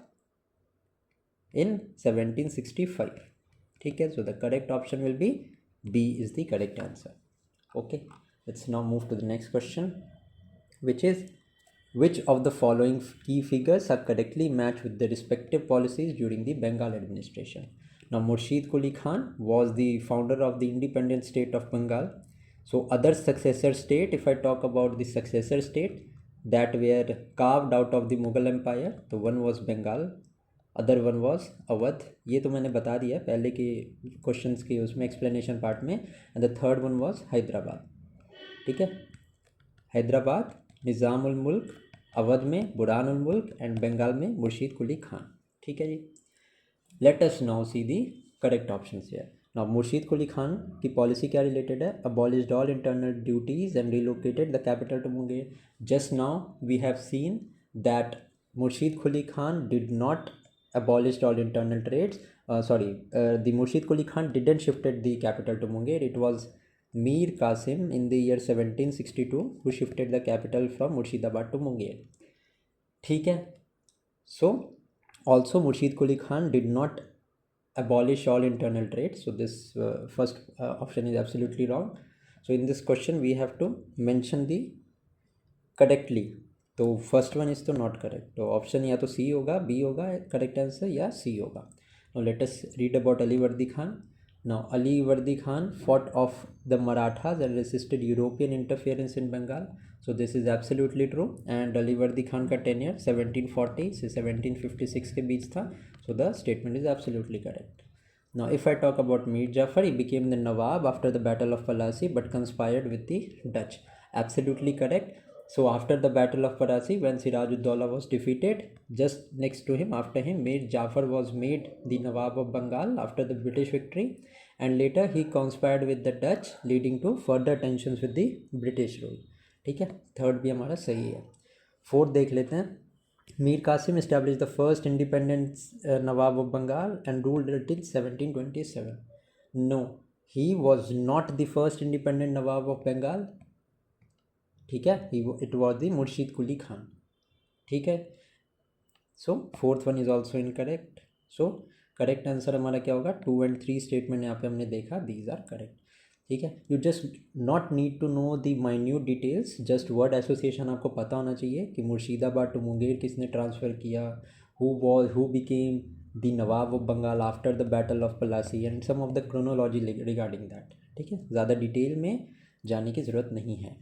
in 1765. ठीक है, so the correct option will be B is the correct answer. Okay, let's now move to the next question, which is which of the following key figures are correctly matched with the respective policies during the Bengal administration? Now, Murshid Quli Khan was the founder of the independent state of Bengal. So, other successor state, if I talk about the successor state that were carved out of the Mughal Empire, तो one was Bengal, other one was Awadh. ये तो मैंने बता दिया पहले के questions के उसमें एक्सप्लेनेशन पार्ट में. And the third one was Hyderabad. ठीक है, हैदराबाद निज़ाम उल मुल्क, अवध में बुरहान उल मुल्क एंड बंगाल में मुर्शीद कुली खान. ठीक है जी, let us now see the correct options here. Now Murshid Quli Khan की पॉलिसी क्या रिलेटेड है? Abolished all internal duties and relocated the capital to Munger. Just now we have seen that Murshid Quli Khan did not abolished all internal trades. The Murshid Quli Khan didn't shifted the capital to Munger. It was Mir Qasim in the year 1762 who shifted the capital from Murshidabad to Munger. ठीक है, so also Murshid Quli Khan did not abolish all internal trades. So this first option is absolutely wrong. So in this question we have to mention the correctly. तो first one is तो not correct. तो option या तो सी होगा, B होगा correct answer, या C होगा. Now let us read about Ali Vardi Khan. Now Ali Vardi Khan fought of the Marathas and resisted European interference in Bengal. So this is absolutely true. And Ali Vardi Khan का टेन्योर 1740 से 1756 के बीच था. So the statement is absolutely correct. Now, if I talk about Mir Jafar, he became the Nawab after the Battle of Plassey but conspired with the Dutch. Absolutely correct. So, after the Battle of Plassey, when Siraj-ud-Dawla was defeated, just next to him, after him, Mir Jafar was made the Nawab of Bengal after the British victory, and later he conspired with the Dutch, leading to further tensions with the British rule. ठीक है, third भी हमारा सही है. Fourth देख लेते हैं. Mir Qasim established the first independent Nawab of Bengal and ruled until 1727. No, he was not the first independent Nawab of Bengal. ठीक है, it was the Murshid Quli Khan. ठीक है, so fourth one is also incorrect. So correct answer हमारा क्या होगा? 2 and 3 statement यहाँ पे हमने देखा, these are correct. ठीक है, you just not need to know the minute details, just word association आपको पता होना चाहिए कि मुर्शिदाबाद टू मुंगेर किसने ट्रांसफ़र किया, who became the Nawab of Bengal after the battle of Plassey and some of the chronology regarding that. ठीक है, ज़्यादा डिटेल में जाने की ज़रूरत नहीं है.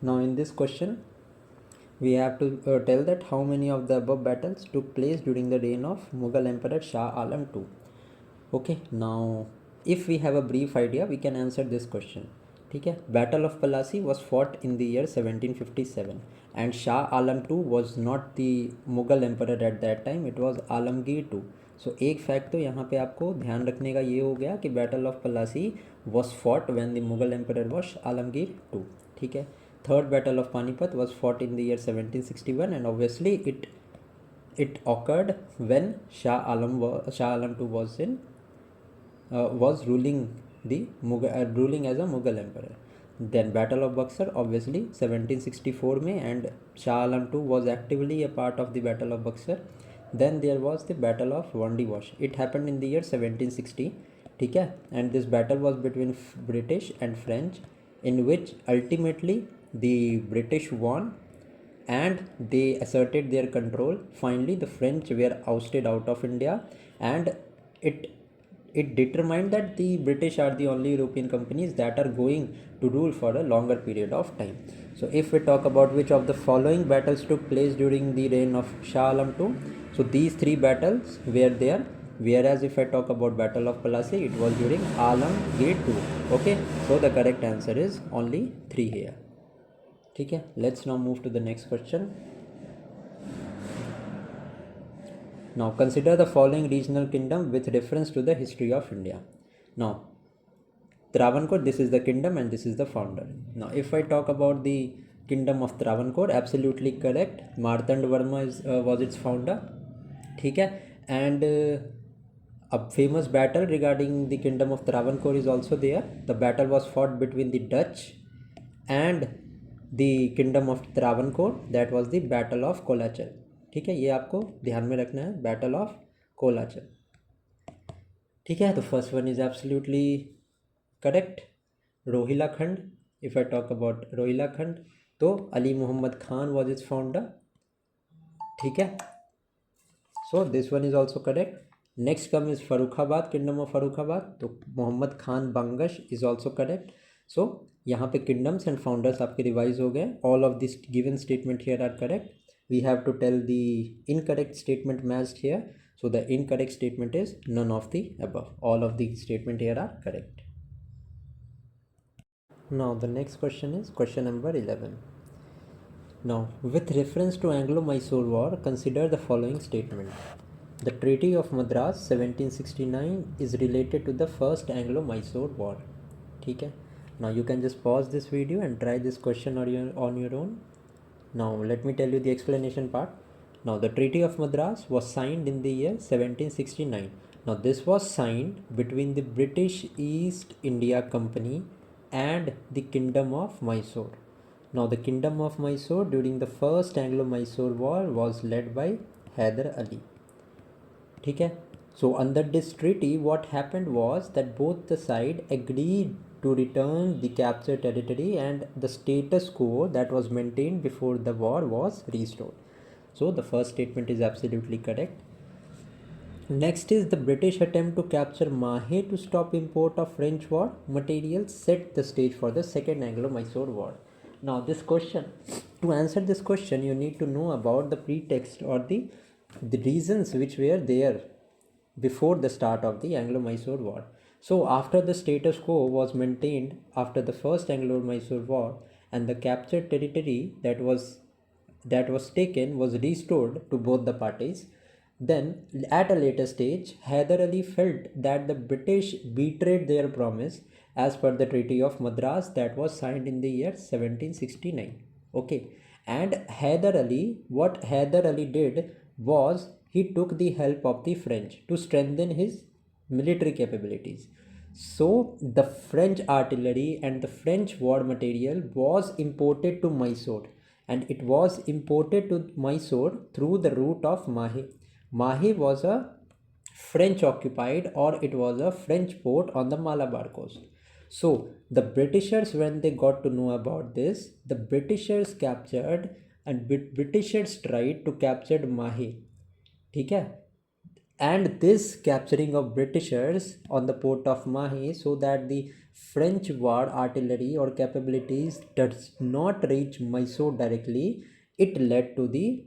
Now in this question we have to tell that how many of the above battles took place during the reign of Mughal Emperor Shah Alam II. Okay, now if we have a brief idea we can answer this question. ठीक है, Battle of Plassey was fought in the year 1757 and Shah Alam II was not the Mughal Emperor at that time, it was Alamgir II. So एक fact तो यहाँ पे आपको ध्यान रखने का ये हो गया कि Battle of Plassey was fought when the Mughal Emperor was Alamgir II. ठीक है, third battle of Panipat was fought in the year 1761 and obviously it it occurred when Shah Alam II was ruling as a Mughal emperor. Then Battle of Buxar, obviously 1764 में, and Shah Alam II was actively a part of the Battle of Buxar. Then there was the Battle of Wandiwash. It happened in the year 1760. ठीक है, and this battle was between British and French, in which ultimately the British won and they asserted their control. Finally, the French were ousted out of India, and it it determined that the British are the only European companies that are going to rule for a longer period of time. So if we talk about which of the following battles took place during the reign of Shah Alam II, so these three battles were there. Whereas if I talk about Battle of Plassey, it was during Alamgir II. Okay, so the correct answer is only 3 here. Okay, let's now move to the next question. Now consider the following regional kingdom with reference to the history of India. Now Travancore, this is the kingdom and this is the founder. Now if I talk about the kingdom of Travancore, absolutely correct. Martand Varma was its founder. Okay, and a famous battle regarding the kingdom of Travancore is also there. The battle was fought between the Dutch and the kingdom of Travancore. That was the Battle of Kolachal. ठीक है, ये आपको ध्यान में रखना है, battle of Colachel. ठीक है, तो first one is absolutely correct. Rohilkhand, if I talk about Rohilkhand, तो Ali Mohammad Khan was its founder. ठीक है, so this one is also correct. Next come is Farrukhabad, kingdom of Farrukhabad, तो Mohammad Khan Bangash is also correct. So यहाँ पे kingdoms and founders आपके revise हो गए. All of this given statement here are correct. We have to tell the incorrect statement matched here. So the incorrect statement is none of the above. All of the statement here are correct. Now the next question is question number 11. Now with reference to Anglo-Mysore War, consider the following statement. The Treaty of Madras 1769 is related to the first Anglo-Mysore War. ठीक है, now you can just pause this video and try this question on your own. Now let me tell you the explanation part. Now the Treaty of Madras was signed in the year 1769. Now this was signed between the British East India Company and the Kingdom of Mysore. Now the Kingdom of Mysore during the first Anglo-Mysore War was led by Hyder Ali. ठीक है, so under this treaty what happened was that both the side agreed to return the captured territory and the status quo that was maintained before the war was restored. So the first statement is absolutely correct. Next is the British attempt to capture Mahe to stop import of French war materials set the stage for the second Anglo-Mysore war. Now this question, to answer this question you need to know about the pretext or the reasons which were there before the start of the Anglo-Mysore war. So after the status quo was maintained after the first Anglo-Mysore war and the captured territory that was taken was restored to both the parties, then at a later stage Hyder Ali felt that the British betrayed their promise as per the Treaty of Madras that was signed in the year 1769. Okay, and what Hyder Ali did was he took the help of the French to strengthen his military capabilities. So the French artillery and the French war material was imported to Mysore, and it was imported to Mysore through the route of Mahe. Mahe was a French occupied, or it was a French port on the Malabar coast. So the Britishers, when they got to know about this, the Britishers captured and Britishers tried to capture Mahe. ठीक है, and this capturing of Britishers on the port of Mahe so that the French war artillery or capabilities does not reach Mysore directly, it led to the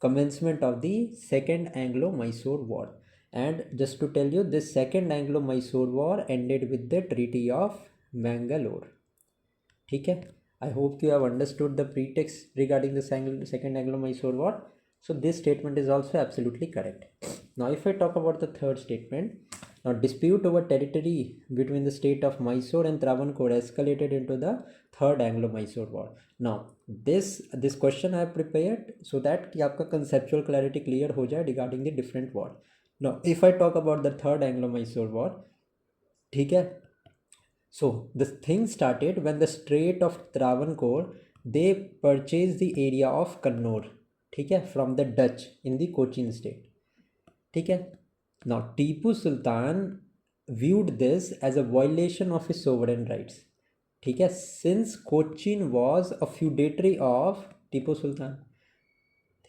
commencement of the second Anglo-Mysore war. And just to tell you, this second Anglo-Mysore war ended with the Treaty of Mangalore. ठीक है, I hope you have understood the pretext regarding the second Anglo-Mysore war. So this statement is also absolutely correct. Now if I talk about the third statement, Now, dispute over territory between the state of Mysore and Travancore escalated into the Third Anglo-Mysore War. Now, this question I have prepared so that कि आपका conceptual clarity clear हो जाए regarding the different war. Now, if I talk about the Third Anglo-Mysore War, ठीक है, so the thing started when the Strait of Travancore they purchased the area of Kannur, ठीक है, from the Dutch in the Cochin state, ठीक है. Now Tipu Sultan viewed this as a violation of his sovereign rights, ठीक है, since Cochin was a feudatory of Tipu Sultan.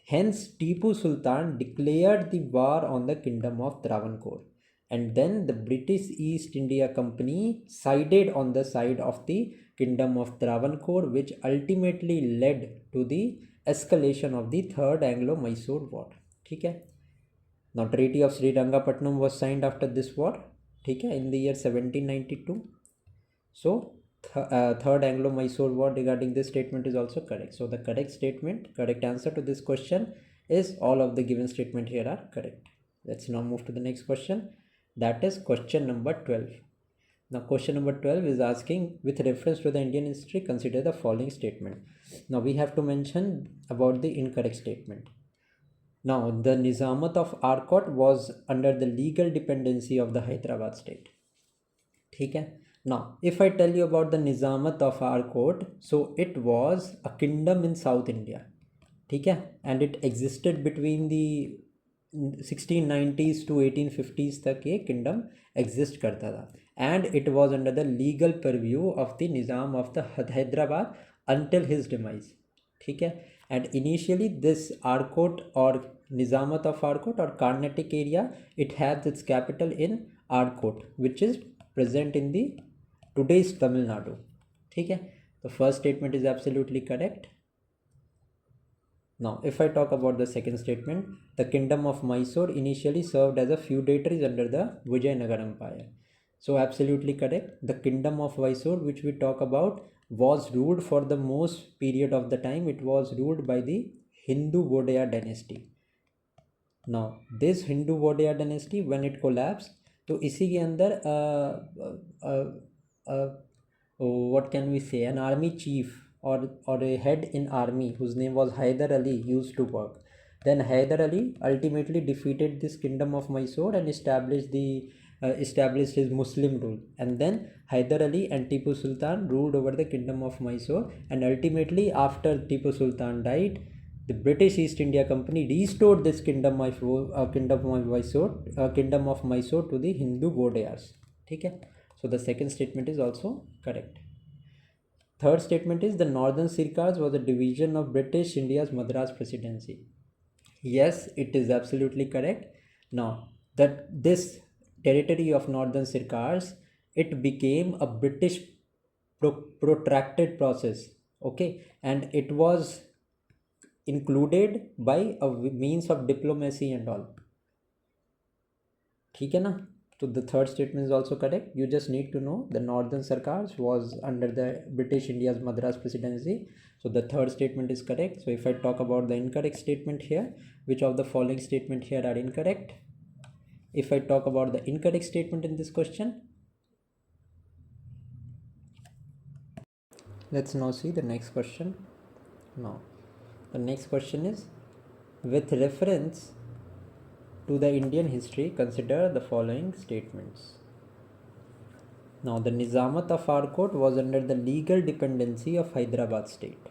Hence Tipu Sultan declared the war on the kingdom of Travancore, and then the British East India Company sided on the side of the kingdom of Travancore, which ultimately led to the escalation of the Third Anglo-Mysore War, ठीक है. Now Treaty of Srirangapatnam was signed after this war, ठीक है, in the year 1792. So Third Anglo-Mysore War regarding this statement is also correct. So the correct answer to this question is all of the given statement here are correct. Let's now move to the next question. That is question number 12. Now question number 12 is asking, with reference to the Indian history, consider the following statement. Now we have to mention about the incorrect statement. Now, the Nizamat of Arcot was under the legal dependency of the Hyderabad state. ठीक है. Now, if I tell you about the Nizamat of Arcot, so it was a kingdom in South India. ठीक है, and it existed between the 1690s to 1850s तक ये kingdom exist करता था, and it was under the legal purview of the Nizam of the Hyderabad until his demise. ठीक है. And initially this Arcot or Nizamat of Arcot or Carnatic area, it has its capital in Arcot, which is present in the today's Tamil Nadu. ठीक है. The first statement is absolutely correct. Now if I talk about the second statement, the kingdom of Mysore initially served as a feudatory under the Vijayanagar Empire. So absolutely correct. The kingdom of Mysore, which we talk about, was ruled for the most period of the time. It was ruled by the Hindu Vodaya dynasty. Now this Hindu Vodaya dynasty, when it collapsed, तो इसी के अंदर what can we say, an army chief or a head in army whose name was Hyder Ali used to work. Then Hyder Ali ultimately defeated this kingdom of Mysore and established his Muslim rule, and then Hyder Ali and Tipu Sultan ruled over the kingdom of Mysore, and ultimately after Tipu Sultan died, the British East India Company restored this kingdom of Mysore to the Hindu Vodayas. Okay? So the second statement is also correct. Third statement is the Northern Sirkars was a division of British India's Madras Presidency. Yes, it is absolutely correct. Now that this territory of Northern Sirkars, it became a British protracted process. Okay, and it was included by a means of diplomacy and all. ठीक है ना. So the third statement is also correct. You just need to know the Northern Sarkars was under the British India's Madras Presidency. So the third statement is correct. So if I talk about the incorrect statement here, which of the following statement here are incorrect? If I talk about the incorrect statement in this question, let's now see the next question. Now the next question is, with reference to the Indian history, consider the following statements. Now the Nizamat of Arcot was under the legal dependency of Hyderabad state.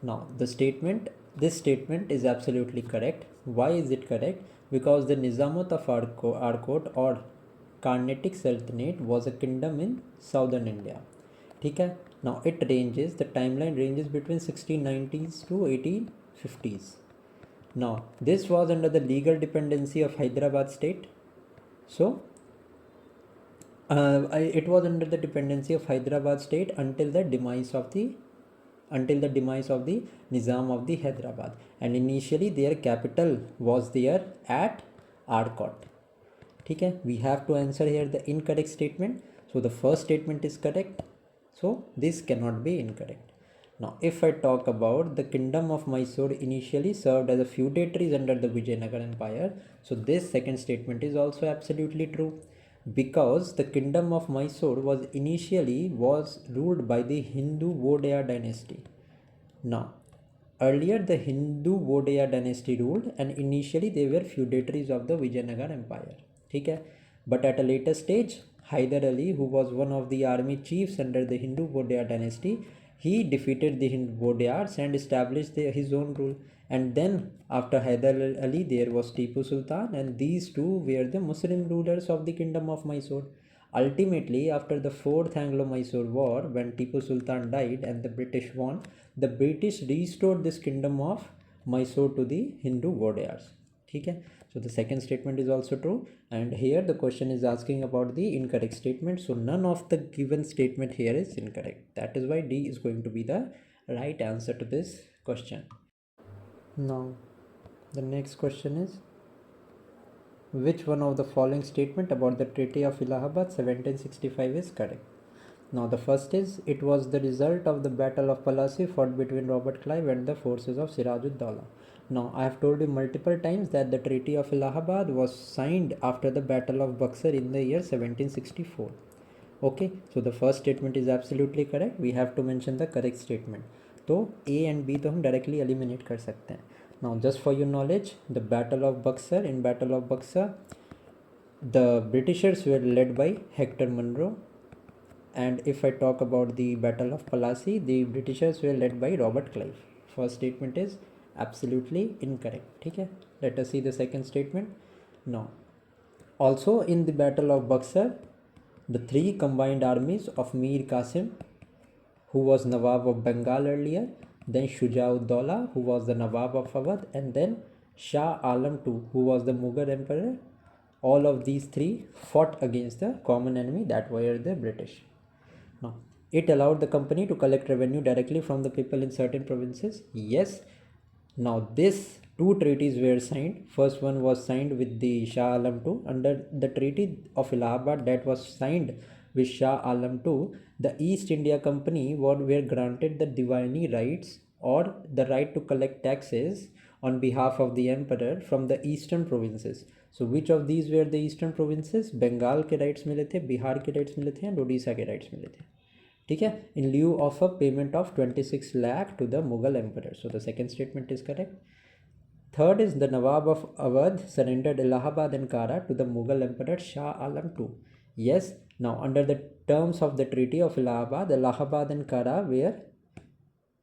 Now this statement is absolutely correct. Why is it correct? Because the Nizamat of Arcot or Carnatic Sultanate was a kingdom in southern India. ठीक है. Now the timeline ranges between 1690s to 1850s. Now this was under the legal dependency of Hyderabad state. So it was under the dependency of Hyderabad state until the demise of the Nizam of the Hyderabad, and initially their capital was there at Arcot. Okay, we have to answer here the incorrect statement. So the first statement is correct, so this cannot be incorrect. Now if I talk about the kingdom of Mysore initially served as a feudatory under the Vijayanagar Empire, so this second statement is also absolutely true. because the kingdom of Mysore was initially ruled by the Hindu Vodaya dynasty. Now, earlier the Hindu Vodaya dynasty ruled, and initially they were feudatories of the Vijayanagar Empire. Okay? But at a later stage, Hyder Ali, who was one of the army chiefs under the Hindu Vodaya dynasty, he defeated the Hindu Vodayars and established his own rule. And then after Hyder Ali, there was Tipu Sultan, and these two were the Muslim rulers of the kingdom of Mysore. Ultimately, after the Fourth Anglo-Mysore War, when Tipu Sultan died and the British won, the British restored this kingdom of Mysore to the Hindu Vodayars. Okay? So the second statement is also true, and here the question is asking about the incorrect statement. So none of the given statement here is incorrect. That is why D is going to be the right answer to this question. Now, the next question is, which one of the following statement about the Treaty of Allahabad 1765 is correct? Now the first is, it was the result of the Battle of Plassey fought between Robert Clive and the forces of Siraj-ud-Dawla. Now I have told you multiple times that the Treaty of Allahabad was signed after the Battle of Buxar in the year 1764. Okay, so the first statement is absolutely correct. We have to mention the correct statement. तो A and B तो हम directly eliminate कर सकते हैं. Now just for your knowledge, the Battle of Buxar, in Battle of Buxar, the Britishers were led by Hector Munro, and if I talk about the Battle of Plassey, the Britishers were led by Robert Clive. First statement is absolutely incorrect. ठीक है? Let us see the second statement. Now, also in the Battle of Buxar, the three combined armies of Mir Qasim, who was Nawab of Bengal earlier, then Shuja-ud-Dawla, who was the Nawab of Awadh, and then Shah Alam II, who was the Mughal emperor, all of these three fought against the common enemy, that were the British. Now, it allowed the company to collect revenue directly from the people in certain provinces. Yes. Now, these two treaties were signed. First one was signed with the Shah Alam II. Under the Treaty of Allahabad that was signed with Shah Alam II, the East India Company were granted the Diwani rights, or the right to collect taxes on behalf of the emperor from the eastern provinces. So which of these were the eastern provinces? Bengal के rights मिले थे, बिहार के rights मिले थे, and Odisha के rights मिले थे. ठीक है? In lieu of a payment of 26 lakh to the Mughal emperor. So the second statement is correct. Third is, the Nawab of Awadh surrendered Allahabad and Kara to the Mughal emperor Shah Alam II. Yes. Now under the terms of the Treaty of Allahabad and Kara were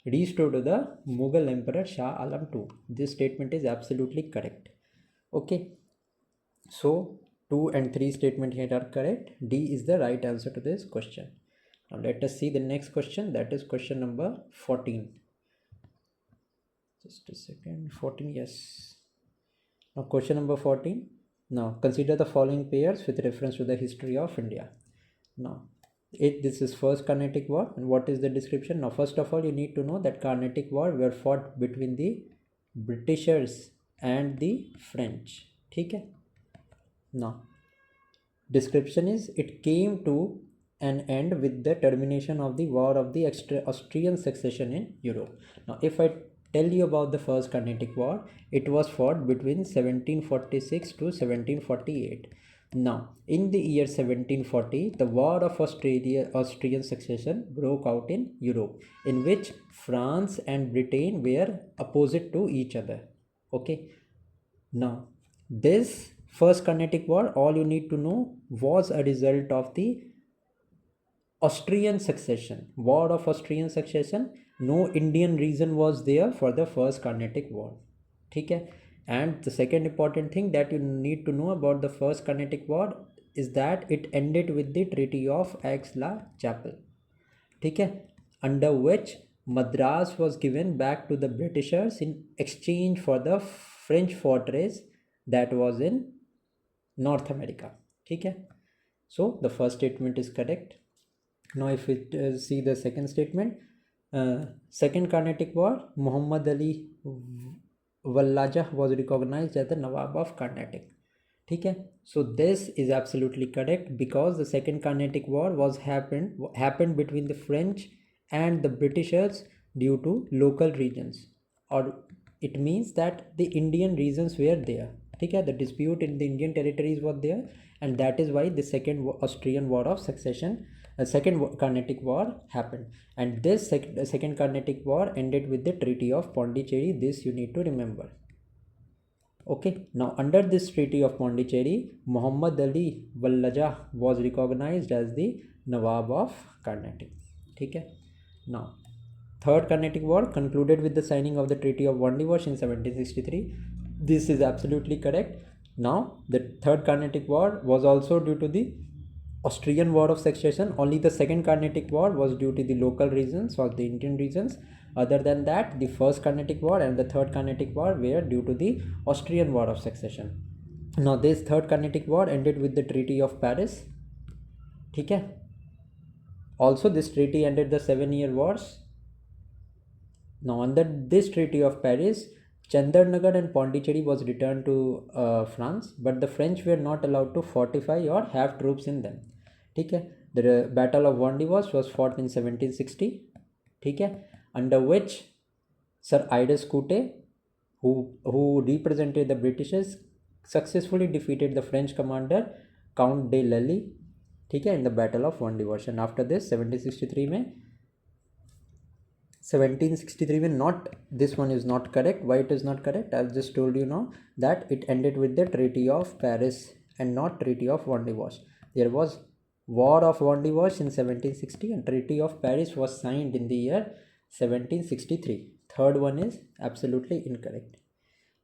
restored to the Mughal emperor Shah Alam II. This statement is absolutely correct. Okay. So 2 and 3 statement here are correct. D is the right answer to this question. Now let us see the next question, that is question number 14. Just a second. 14, yes. Now question number 14. Now consider the following pairs with reference to the history of India. Now this is first Carnatic War, and what is the description? Now first of all, you need to know that Carnatic War were fought between the Britishers and the French. Okay. Now description is, it came to an end with the termination of the War of the Austrian Succession in Europe. Now if I tell you about the first Carnatic War, it was fought between 1746 to 1748. Now in the year 1740, the War of Austrian Succession broke out in Europe, in which France and Britain were opposite to each other. Okay. Now this first Carnatic War, all you need to know, was a result of the Austrian Succession, War of Austrian Succession. No Indian reason was there for the first Carnatic War. Okay. And the second important thing that you need to know about the first Carnatic War is that it ended with the Treaty of Aix-la-Chapelle. Okay. Under which Madras was given back to the Britishers in exchange for the French fortress that was in North America. Okay. So the first statement is correct. Now if we see the second statement, second Carnatic War, Muhammad Ali Wallajah was recognized as the Nawab of Carnatic. Okay. So this is absolutely correct, because the second Carnatic War was happened between the French and the Britishers due to local regions, or it means that the Indian regions were there. ठीक है. The dispute in the Indian territories was there, and that is why the second Austrian War of Succession, second Carnatic War happened, and this second Carnatic War ended with the Treaty of Pondicherry. This you need to remember. Okay, now under this Treaty of Pondicherry, Muhammad Ali Wallajah was recognized as the Nawab of Carnatic. ठीक है. Now Third Carnatic War concluded with the signing of the Treaty of Wandiwash in 1763. This is absolutely correct. Now, the Third Carnatic War was also due to the Austrian War of Succession. Only the Second Carnatic War was due to the local reasons or the Indian reasons. Other than that, the First Carnatic War and the Third Carnatic War were due to the Austrian War of Succession. Now, this Third Carnatic War ended with the Treaty of Paris. ठीक है. Also, this treaty ended the 7-year wars. Now, under this Treaty of Paris, Chandarnagar and Pondicherry was returned to France, but the French were not allowed to fortify or have troops in them. ठीक है. The Battle of Wandiwash was fought in 1760. ठीक है. Under which Sir Idus Coutte, who represented the Britishers, successfully defeated the French commander Count de Lally, ठीक है, in the Battle of Wandiwash. And after this 1763 में not, this one is not correct. Why it is not correct? I've just told you now that it ended with the Treaty of Paris and not Treaty of Wandiwash. There was War of Wandiwash in 1760 and Treaty of Paris was signed in the year 1763. Third one is absolutely incorrect.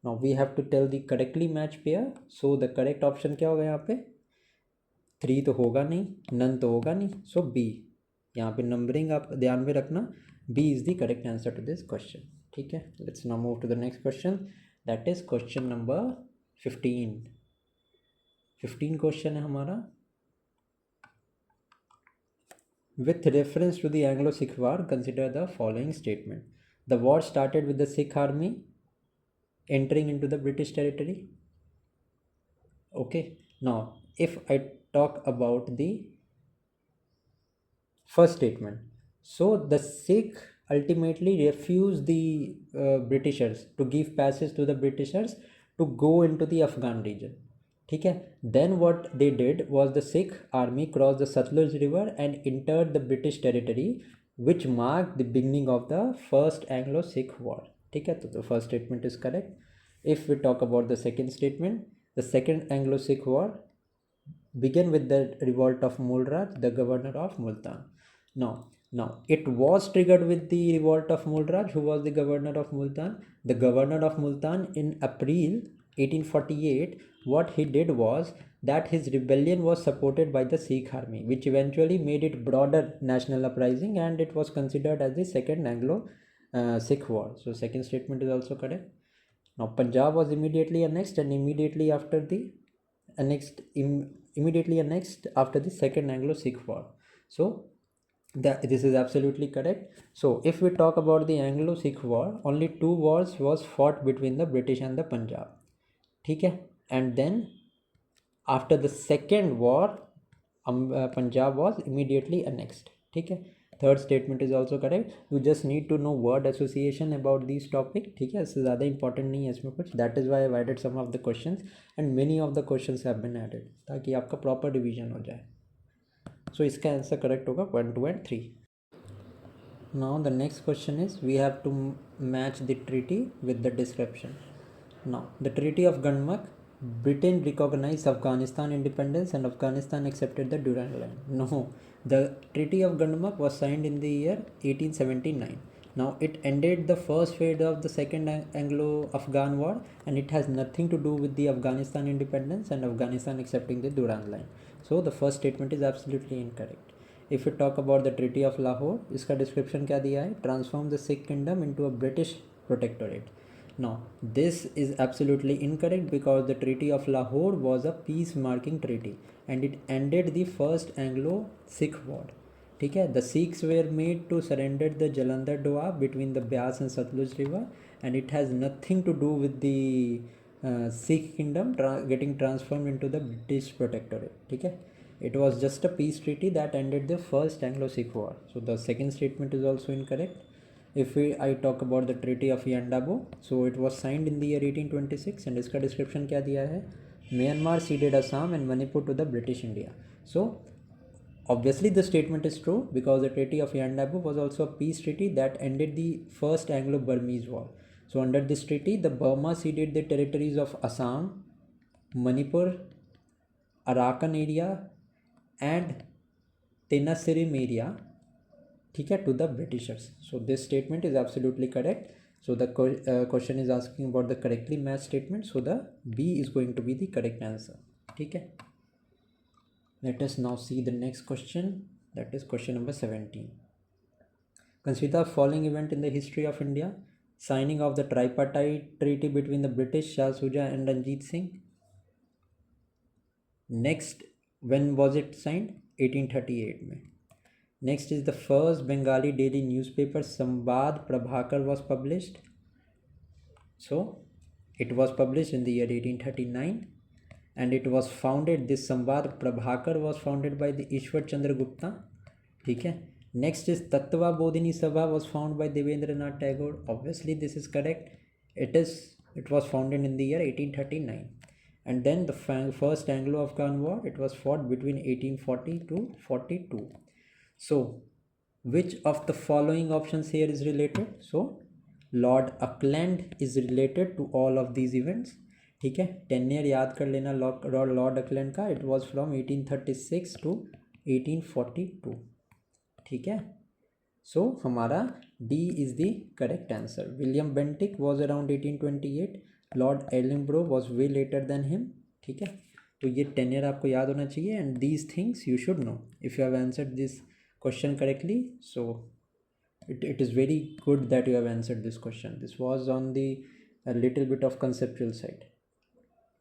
Now we have to tell the correctly matched pair. So the correct option क्या होगा यहाँ पे? 3 तो होगा नहीं, none तो होगा नहीं, so B. यहाँ पे नंबरिंग आप ध्यान में रखना. B is the correct answer to this question. ठीक है. Let's now move to the next question. That is question number 15. 15 question है हमारा. With reference to the Anglo-Sikh War, consider the following statement. The war started with the Sikh army entering into the British territory. Okay. Now, if I talk about the first statement, so the Sikh ultimately refused the Britishers to give passage to the Britishers to go into the Afghan region. ठीक है. Then what they did was the Sikh army crossed the Satluj river and entered the British territory, which marked the beginning of the first Anglo-Sikh war. ठीक है. तो the first statement is correct. If we talk about the second statement, the second Anglo-Sikh war began with the revolt of Mulraj, the governor of Multan. Now, it was triggered with the revolt of Mulraj, who was the governor of Multan. The governor of Multan in April 1848, what he did was that his rebellion was supported by the Sikh army, which eventually made it broader national uprising, and it was considered as the second Anglo-Sikh war. So second statement is also correct. Now Punjab was immediately annexed, and immediately after the second Anglo-Sikh war. So this is absolutely correct. So if we talk about the Anglo-Sikh war, only 2 wars was fought between the British and the Punjab. ठीक है. And then after the second war, Punjab was immediately annexed. ठीक है. Third statement is also correct. You just need to know word association about these topic. ठीक है. इससे ज़्यादा important नहीं है इसमें कुछ. That is why I added some of the questions, and many of the questions have been added ताकि आपका proper revision हो जाए. So इसका आंसर करेक्ट होगा 1, 2 and 3. Now the next question is, we have to match the treaty with the description. Now the Treaty of Gundamuk, Britain recognized Afghanistan independence and Afghanistan accepted the Durand Line. No, the Treaty of Gundamuk was signed in the year 1879. Now it ended the first phase of the second Anglo-Afghan war, and it has nothing to do with the Afghanistan independence and Afghanistan accepting the Durand Line. So the first statement is absolutely incorrect. If we talk about the Treaty of Lahore, इसका description क्या दिया है? Transform the Sikh kingdom into a British protectorate. Now this is absolutely incorrect because the Treaty of Lahore was a peace marking treaty and it ended the first Anglo-Sikh war. ठीक है. The Sikhs were made to surrender the Jalandhar Doab between the Beas and Satluj river, and it has nothing to do with the Sikh kingdom getting transformed into the British protectorate. ठीक है. It was just a peace treaty that ended the first Anglo-Sikh war. So the second statement is also incorrect. I talk about the Treaty of Yandabo, so it was signed in the year 1826 and इसका description क्या दिया है? Myanmar ceded Assam and Manipur to the British India. So obviously the statement is true because the Treaty of Yandabo was also a peace treaty that ended the first Anglo-Burmese war. So under this treaty, the Burma ceded the territories of Assam, Manipur, Arakan area and Tenasserim area, ठीक है, to the Britishers. So this statement is absolutely correct. So the question is asking about the correctly matched statement. So the B is going to be the correct answer. ठीक है. Let us now see the next question. That is question number 17. Consider the following event in the history of India. Signing of the tripartite treaty between the British, Shah Shuja and Ranjit Singh. Next, when was it signed? 1838 में. Next is the first Bengali daily newspaper Sambad Prabhakar was published. So it was published in the year 1839 and it was founded, this Sambad Prabhakar was founded by the Ishwar Chandra Gupta. ठीक है. Next is Tattva Bodhini Sabha was founded by Devendranath Tagore. Obviously this is correct. It was founded in the year 1839. And then the first Anglo-Afghan war, it was fought between 1840 to 42. So which of the following options here is related? So Lord Auckland is related to all of these events. ठीक है. Tenure याद कर लेना Lord Auckland का. It was from 1836 to 1842. ठीक है. So हमारा D is the correct answer. William Bentinck was around 1828. Lord Ellenborough was way later than him. ठीक है. तो ये टेन्योर आपको याद होना चाहिए and these things you should know if you have answered this question correctly. So it is very good that you have answered this question. This was on the a little bit of conceptual side.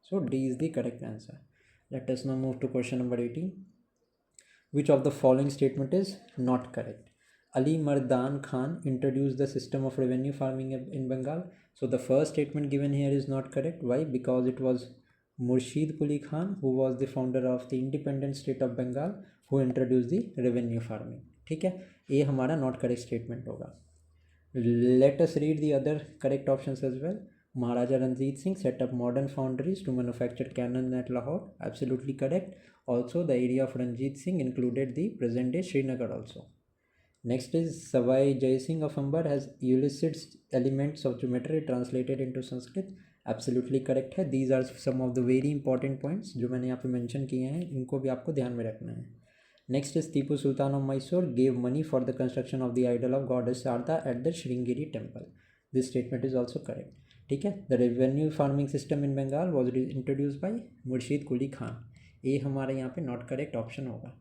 So D is the correct answer. Let us now move to question number 18. Which of the following statement is not correct? Ali Mardan Khan introduced the system of revenue farming in Bengal. So the first statement given here is not correct. Why? Because it was Murshid Quli Khan who was the founder of the independent state of Bengal who introduced the revenue farming. ठीक है. ये हमारा not correct statement होगा. Let us read the other correct options as well. Maharaja Ranjit Singh set up modern foundries to manufacture cannon at Lahore. Absolutely correct. Also the area of Ranjit Singh included the present day Srinagar also. Next is Savai Jai Singh of Amber has elicited elements of geometry translated into Sanskrit. Absolutely correct है. These are some of the very important points जो मैंने यहाँ पे mention किए हैं. इनको भी आपको ध्यान में रखना है. Next is Tipu Sultan of Mysore gave money for the construction of the idol of goddess Sharda at the Sringeri temple. This statement is also correct. ठीक है. The revenue farming system in Bengal was introduced by Murshid Quli Khan. ये हमारे यहाँ पे not correct option होगा.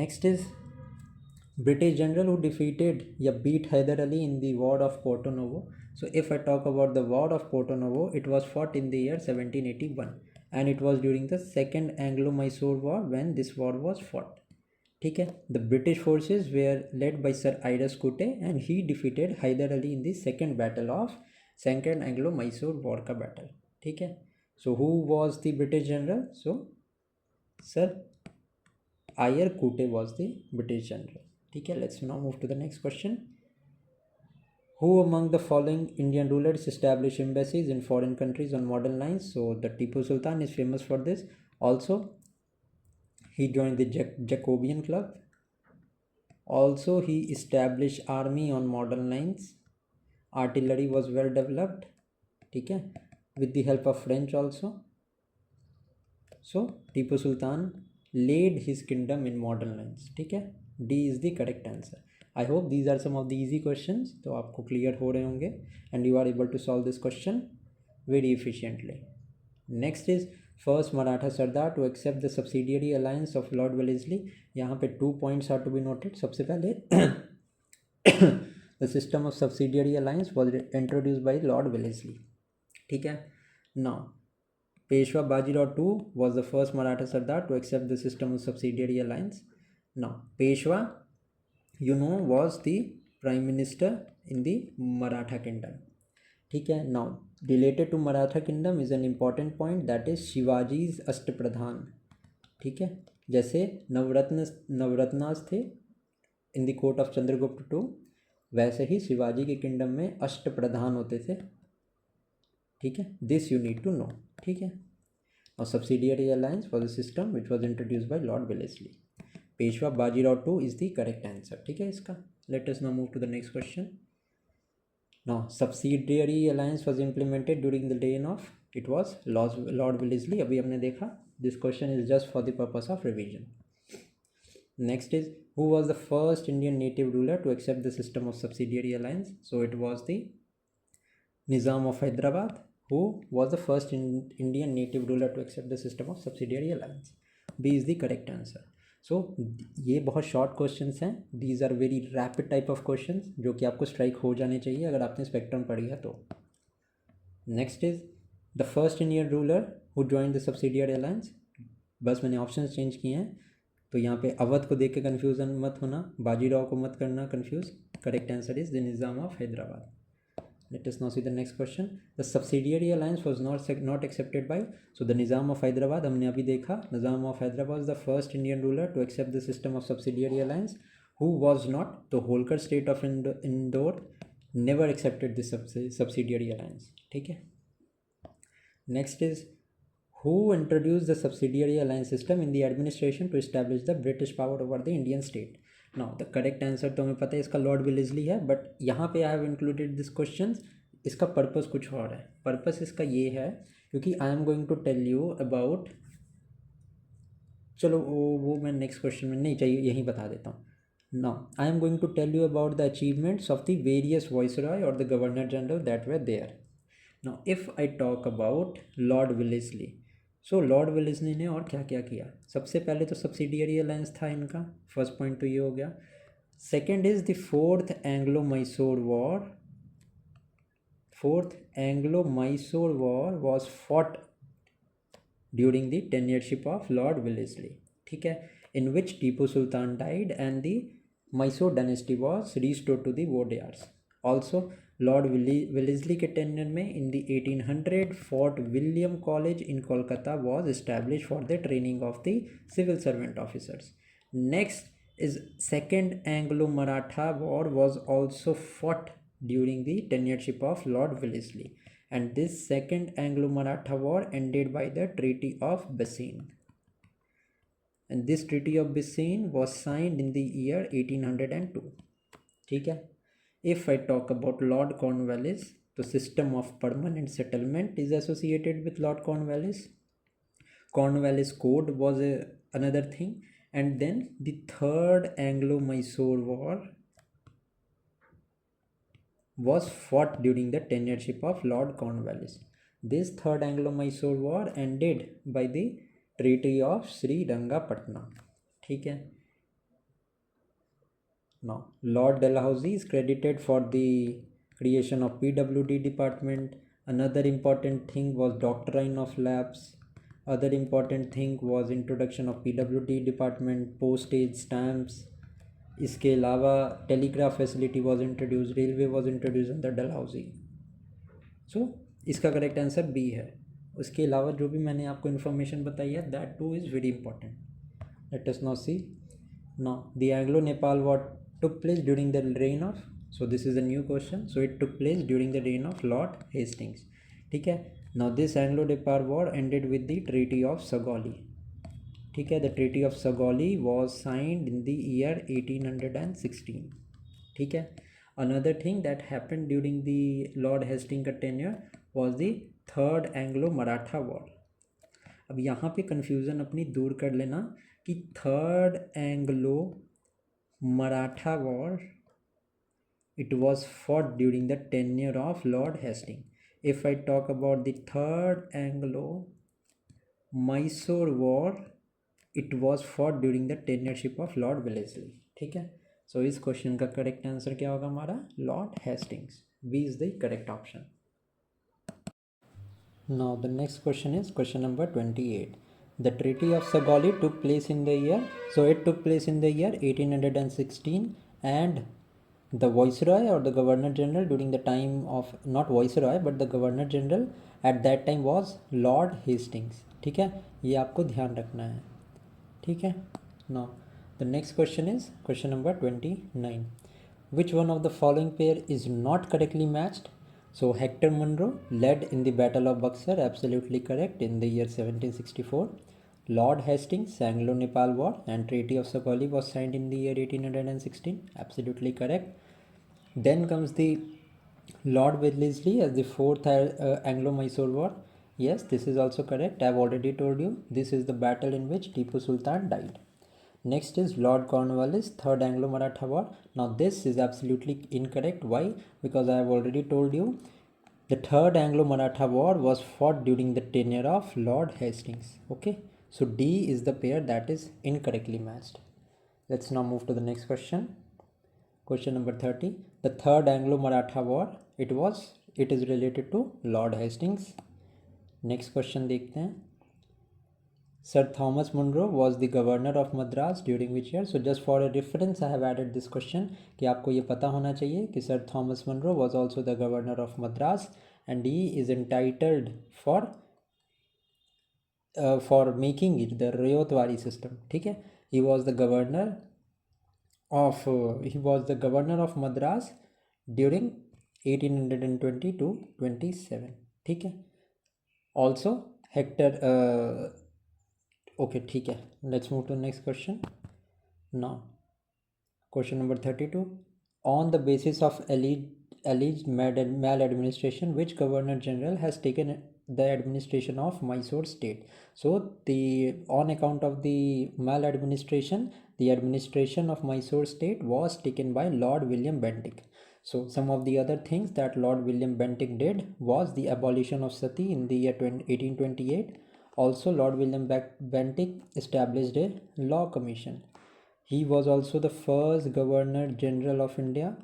Next is British general who defeated या beat Hyder Ali in the war of Porto Novo. So if I talk about the war of Porto Novo, it was fought in the year 1781 and it was during the second Anglo-Mysore war when this war was fought. ठीक है. The British forces were led by Sir Iris Kute and he defeated Hyder Ali in the second battle of second Anglo-Mysore war का battle. ठीक है. So who was the British general? So Sir Iris Kute was the British general. ठीक है. Let's now move to the next question. Who among the following Indian rulers established embassies in foreign countries on modern lines? So the Tipu Sultan is famous for this. Also, he joined the Jacobean Club. Also, he established army on modern lines. Artillery was well developed. ठीक है. With the help of French also. So Tipu Sultan laid his kingdom in modern lines. ठीक है. D is the correct answer. I hope these are some of the easy questions. तो आपको clear हो रहे होंगे and you are able to solve this question very efficiently. Next is first Maratha Sardar to accept the subsidiary alliance of Lord Wellesley. यहाँ पे 2 points are to be noted. सबसे पहले the system of subsidiary alliance was introduced by Lord Wellesley. ठीक है. Now Peshwa Bajirao II was the first Maratha Sardar to accept the system of subsidiary alliance. Now Peshwa, you know, was the prime minister in the Maratha kingdom. ठीक है. Now related to Maratha kingdom is an important point, that is Shivaji's अष्टप्रधान. ठीक है. जैसे नवरत्नास थे in the court of Chandragupta II. वैसे ही शिवाजी के kingdom में अष्ट प्रधान होते थे, ठीक है, this you need to know, ठीक है। और subsidiary alliance was a system which was introduce by Lord Wellesley. Peshwa Bajirao two is the correct answer, ठीक है इसका। Let us now move to the next question. Now subsidiary alliance was implemented during the reign of, it was Lord Wellesley, अभी हमने देखा। This question is just for the purpose of revision. Next is, who was the first Indian native ruler to accept the system of subsidiary alliance? So it was the Nizam of Hyderabad, who was the first Indian native ruler to accept the system of subsidiary alliance. B is the correct answer. So ये बहुत short questions हैं, these are very rapid type of questions जो कि आपको strike हो जाने चाहिए अगर आपने स्पेक्ट्रम पढ़ी है तो। Next is the first Indian ruler who join the subsidiary alliance. बस मैंने ऑप्शंस चेंज किए हैं, तो यहाँ पे अवध को देख के कन्फ्यूज़न मत होना, बाजीराव को मत करना confuse. Correct answer is the Nizam of Hyderabad. Let us now see the next question. The subsidiary alliance was not accepted by, so the Nizam of Hyderabad हमने अभी देखा। Nizam of Hyderabad the first Indian ruler to accept the system of subsidiary alliance. Who was not, तो Holkar state of Indore never accepted this subsidiary alliance, ठीक है। Next is, who introduced the subsidiary alliance system in the administration to establish the British power over the Indian state? Now the correct answer तो हमें पता है इसका Lord विलेस्ली है, but यहाँ पे I have included this question, इसका purpose कुछ और है। पर्पस इसका ये है क्योंकि I am going to tell you about, चलो वो मैं नेक्स्ट क्वेश्चन में नहीं चाहिए, यहीं बता देता हूँ। Now I am going to tell you about the achievements of the various viceroy और the governor general that were there. Now if I talk about Lord Wellesley, so Lord Wellesley ने और क्या क्या किया। सबसे पहले तो सब्सिडियरी अलायंस था इनका, फर्स्ट पॉइंट तो ये हो गया। Second is the fourth Anglo Mysore war. Fourth Anglo Mysore war was fought during the tenureship of Lord Wellesley, ठीक है, in which Tipu Sultan died and the Mysore dynasty was restored to the Wodeyars. Also Lord Wellesley के tenure में in the 1800 Fort William college in Kolkata was establish for the training of the civil servant officers. Next is second Anglo Maratha war was also fought during the tenureship of Lord Wellesley, and this second Anglo-Maratha war ended by the Treaty of Bassein, and this Treaty of Bassein was signed in the year 1802, ठीक है। If I talk about Lord Cornwallis, the system of permanent settlement is associated with Lord Cornwallis. Cornwallis Code was another thing, and then the third Anglo-Mysore war was fought during the tenureship of Lord Cornwallis. This third Anglo-Mysore war ended by the Treaty of Srirangapatna, ठीक है। Now Lord Dalhousie is credited for the creation of PWD department. Another important thing was doctrine of lapse. Other important thing was introduction of PWD department, postage stamps. इसके अलावा telegraph facility was introduce, railway was introduce under Dalhousie. So इसका correct answer B है। उसके अलावा जो भी मैंने आपको इन्फॉर्मेशन बताई है that two is very important. Late us now C. Now the Anglo Nepal war took place during the reign of, so this is a new question, so it took place during the reign of Lord Hastings, ठीक है। Now this Anglo Nepal war ended with the treaty of Sugauli, ठीक है। The treaty of Sugauli was signed in the year 1816, ठीक है। Another thing that happened during the Lord Hasting का tenure was the third Anglo Maratha war. अब यहाँ पे confusion अपनी दूर कर लेना कि third Anglo Maratha war it was fought during the tenure of Lord Hastings. If I talk about the third Anglo-Mysore war, it was fought during the tenureship of Lord Wellesley, ठीक है। सो इस क्वेश्चन का correct answer क्या होगा हमारा, Lord Hastings. B is the correct option. Now the next question is question number 28. The Treaty of Sagoli took place in the year, so it took place in the year 1816, and the Viceroy or the Governor General during the time of, not Viceroy but the Governor General at that time was Lord Hastings, ठीक है, ये आपको ध्यान रखना है, ठीक है। Now the next question is question number 29. Which one of the following pair is not correctly matched? So Hector Munro led in the Battle of Buxar, absolutely correct, in the year 1764. Lord Hastings, Anglo-Nepal War and Treaty of Sakoli was signed in the year 1816, absolutely correct. Then comes the Lord Wellesley as the fourth Anglo-Mysore War. Yes, this is also correct. I have already told you this is the battle in which Tipu Sultan died. Next is Lord Cornwallis, Third Anglo-Maratha War. Now this is absolutely incorrect. Why? Because I have already told you the Third Anglo-Maratha War was fought during the tenure of Lord Hastings. Okay, so D is the pair that is incorrectly matched. Let's now move to the next question. Question number 30. The Third Anglo-Maratha War, it is related to Lord Hastings. Next question देखते हैं. Sir Thomas Munro was the governor of Madras during which year? So just for a reference I have added this question कि आपको ये पता होना चाहिए कि Sir Thomas Munro was also the governor of Madras and he is entitled for making it the Rayotwari system. ठीक है, he was the governor of Madras during 1820 to 27. ठीक है. Also Hector okay, ठीक है. Let's move to the next question. Now, question number 32. On the basis of alleged maladministration, which Governor General has taken the administration of Mysore state? So, on account of the maladministration, the administration of Mysore state was taken by Lord William Bentinck. So, some of the other things that Lord William Bentinck did was the abolition of sati in the year 1828. Also, Lord William Bentinck established a law commission. He was also the first Governor General of India.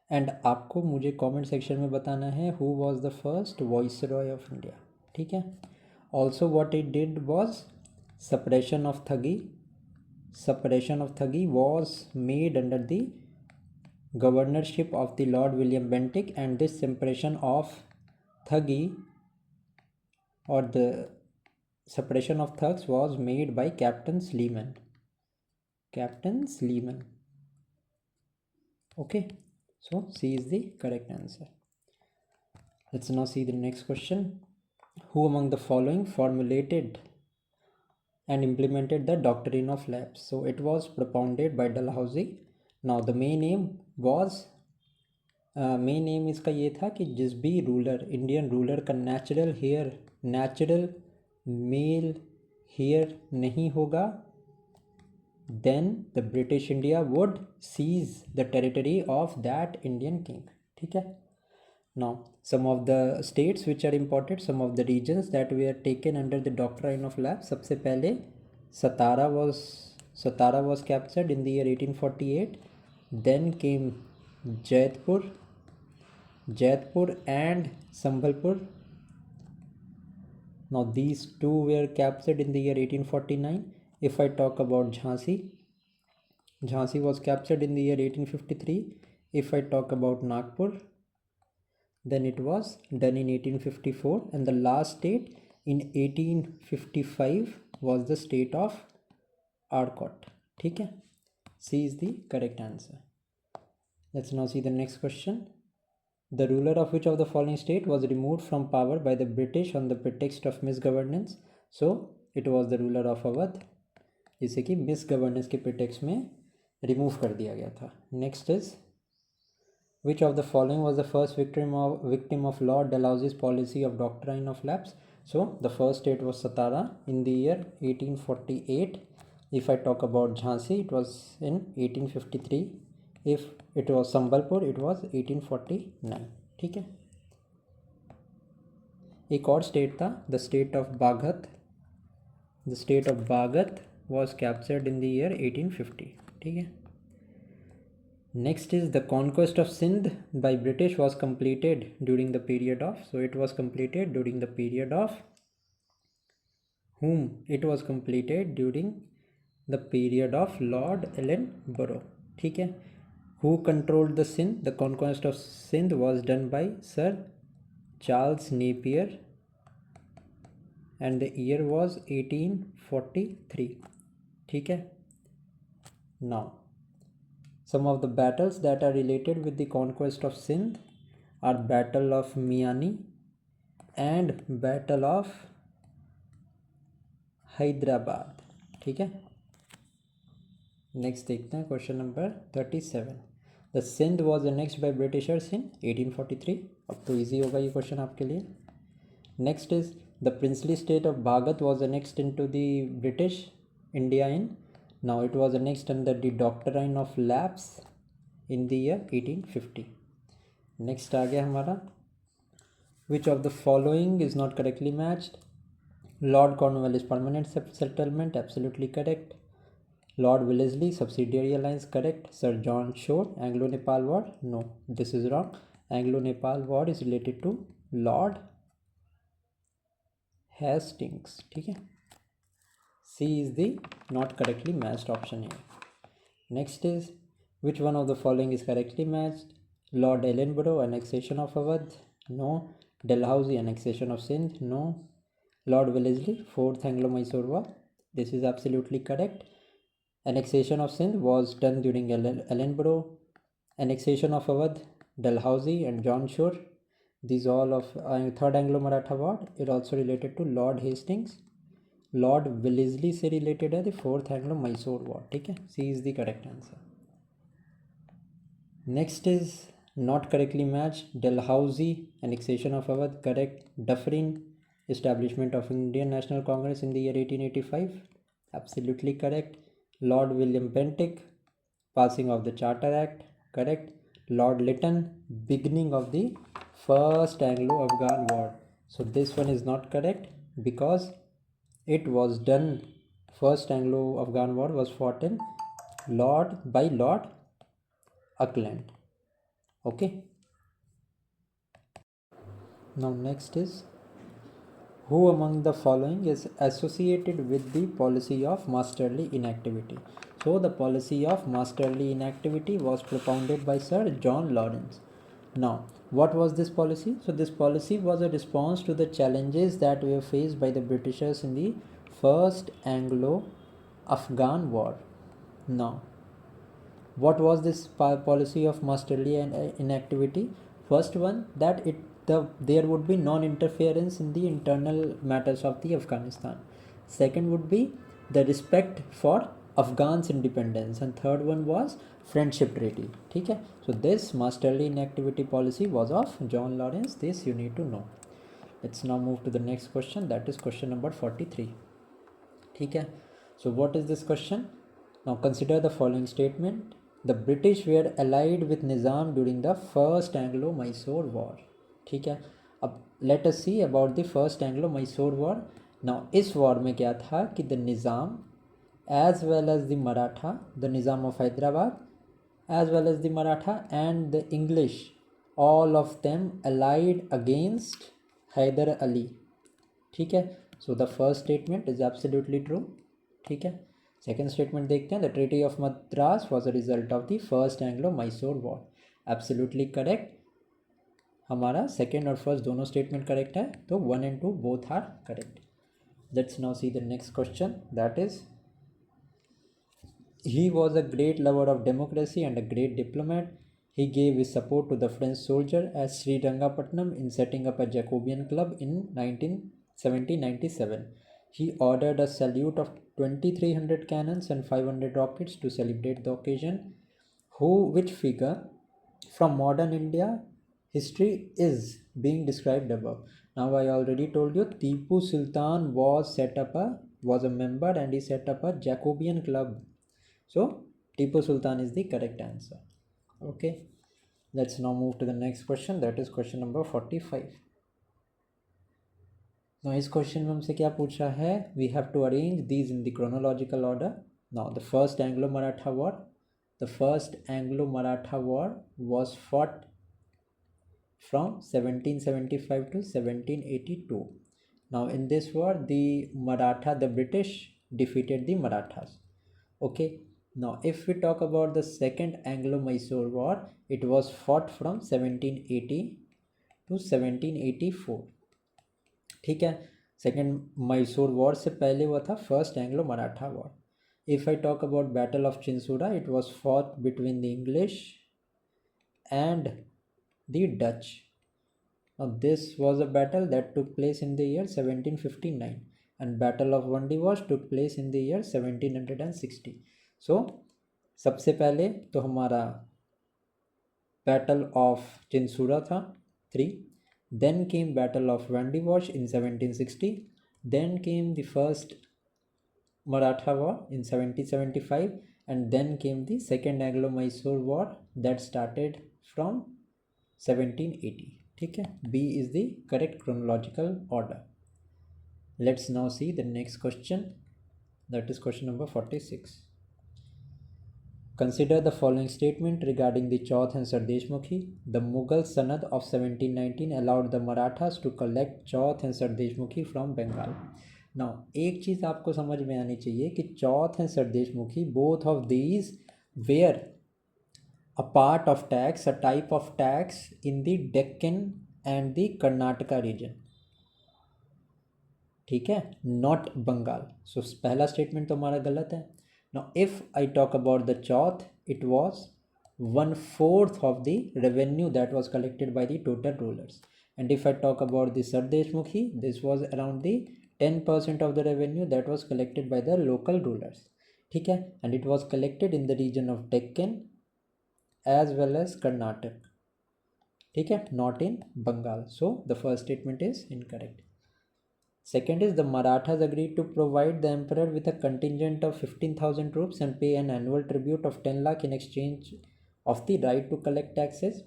And आपको मुझे comment section में बताना है who was the first Viceroy of India. ठीक है. Also, what he did was suppression of Thugee. Suppression of Thugee was made under the governorship of the Lord William Bentinck, and this suppression of Thugee or the suppression of thugs was made by Captain Sleeman. Captain Sleeman. Okay, so C is the correct answer. Let's now see the next question. Who among the following formulated and implemented the doctrine of lapse? So it was propounded by Dalhousie. Now the main aim इसका ये था कि जिस भी ruler, Indian ruler का natural mail hair नहीं होगा, then the British India would seize the territory of that Indian king. ठीक है. Now some of the states which are important, some of the regions that were taken under the doctrine of lapse. सबसे पहले Satara was captured in the year 1848. Then came Jaipur and Sambalpur. Now these two were captured in the year 1849. If I talk about Jhansi was captured in the year 1853. If I talk about Nagpur, then it was done in 1854, and the last state in 1855 was the state of Arcot. ठीक है. C is the correct answer. Let's now see the next question. The ruler of which of the following state was removed from power by the British on the pretext of misgovernance? So it was the ruler of Awadh, जिसे कि misgovernance के pretext में remove कर दिया गया था. Next is, which of the following was the first victim of Lord Dalhousie's policy of doctrine of lapse? So the first state was Satara in the year 1848. If I talk about Jhansi, it was in 1853. If it was Sambalpur, it was 1849. ठीक है. एक और state था, the state of Baghat. The state of Baghat was captured in the year 1850. ठीक है. Next is the conquest of Sindh by British was completed during the period of. So it was completed during the period of whom? It was completed during the period of Lord Ellenborough. ठीक है. Who controlled the Sindh? The conquest of Sindh was done by Sir Charles Napier, and the year was 1843. ठीक है. Now Some of the battles that are related with the conquest of Sindh are Battle of Miani and Battle of Hyderabad. ठीक है, next देखते हैं question number 37। The Sindh was annexed by Britishers in 1843। अब तो easy होगा ये क्वेश्चन आपके लिए। Next is the princely state of Bhagat was annexed into the British India in, now it was annexed under the doctrine of lapse in the year 1850। Next आ गया हमारा, which of the following is not correctly matched. Lord Cornwallis permanent settlement, absolutely correct. Lord Wellesley subsidiary alliance, correct. Sir John Shore Anglo-Nepal War, no, this is wrong. Anglo-Nepal War is related to Lord Hastings। ठीक है, C is the not correctly matched option here. Next is, which one of the following is correctly matched? Lord Ellenborough annexation of Awadh, no. Dalhousie annexation of Sindh, no. Lord Wellesley, Fourth Anglo-Mysore War, this is absolutely correct. Annexation of Sindh was done during Ellenborough. Annexation of Awadh, Dalhousie and John Shore, these all of Third Anglo-Maratha War, it also related to Lord Hastings. Lord Wellesley से related है the Fourth Anglo-Mysore War। ठीक है, C is the correct answer. Next is not correctly matched, Dalhousie annexation of Awadh, correct. Dufferin establishment of Indian National Congress in the year 1885, absolutely correct. Lord William Bentinck passing of the Charter Act, correct. Lord Lytton beginning of the first Anglo-Afghan War, so this one is not correct because it was done, first Anglo-Afghan War was fought in by Lord Auckland। okay, now next is, who among the following is associated with the policy of masterly inactivity? So the policy of masterly inactivity was propounded by Sir John Lawrence. Now what was this policy? So this policy was a response to the challenges that were faced by the Britishers in the first Anglo-Afghan War. Now what was this policy of masterly inactivity? First one, that there would be non-interference in the internal matters of the Afghanistan. Second would be the respect for Afghans' independence, and third one was friendship treaty। ठीक है, so this masterly inactivity policy was of John Lawrence, this you need to know। Let's now move to the next question, that is question number 43। ठीक है, so what is this question? Now consider the following statement, the British were allied with Nizam during the first Anglo-Mysore War। ठीक है, अब let us see about the first Anglo Mysore war. Now इस war में क्या था कि the Nizam as well as the Maratha, the Nizam of Hyderabad as well as the Maratha and the English, all of them allied against Hyder Ali. ठीक है, so the first statement is absolutely true. ठीक है, second statement देखते हैं, the treaty of Madras was a result of the first Anglo Mysore war, absolutely correct. हमारा second और फर्स्ट दोनों स्टेटमेंट करेक्ट है, तो 1 and 2 both are correct. Let's now see the next question, that is, he was a great lover of democracy and a great diplomat. He gave his support to the French soldier at Srirangapatnam in setting up a Jacobean club in 1797. He ordered a salute of 2300 cannons and 500 rockets to celebrate the occasion. Which figure from modern India history is being described above? Now I already told you Tipu Sultan was a member and he set up a Jacobean club. So Tipu Sultan is the correct answer. Okay, let's now move to the next question, that is question number 45. Now इस question में हमसे क्या पूछा है, we have to arrange these in the chronological order. Now the first Anglo-Maratha War was fought from 1775 to 1782. Now in this war the British defeated the Marathas. Okay, now if we talk about the second Anglo-Mysore War, it was fought from 1780 to 1784. ठीक है, second Mysore war से पहले हुआ था first Anglo Maratha war. If I talk about Battle of Chinsura, it was fought between the English and the Dutch. Now this was a battle that took place in the year 1759 and Battle of Vandivash took place in the year 1760. So सबसे पहले तो हमारा Battle of Chinsura था 3, then came Battle of Vandivash in 1760, then came the first Maratha War in 1775 and then came the second Anglo-Mysore War that started from 1780. ठीक है, B is the correct chronological order. Let's now see the next question, that is question number 46. Consider the following statement regarding the Chauth and Sardeshmukhi. The Mughal Sanad of 1719 allowed the Marathas to collect Chauth and Sardeshmukhi from Bengal. Now एक चीज़ आपको समझ में आनी चाहिए कि Chauth and Sardeshmukhi, both of these were a part of tax, a type of tax in the Deccan and the Karnataka region. ठीक है, not Bengal. सो पहला स्टेटमेंट तो हमारा गलत है. Now if I talk about the Chauth, it was 1/4 of the revenue that was collected by the total rulers. And if I talk about the Sardeshmukhi, this was around the 10% of the revenue that was collected by the local rulers. ठीक है, and it was collected in the region of Deccan as well as Karnataka. ठीक है, not in Bengal. So the first statement is incorrect. Second is the Marathas agreed to provide the emperor with a contingent of 15,000 troops and pay an annual tribute of 10 lakh in exchange of the right to collect taxes.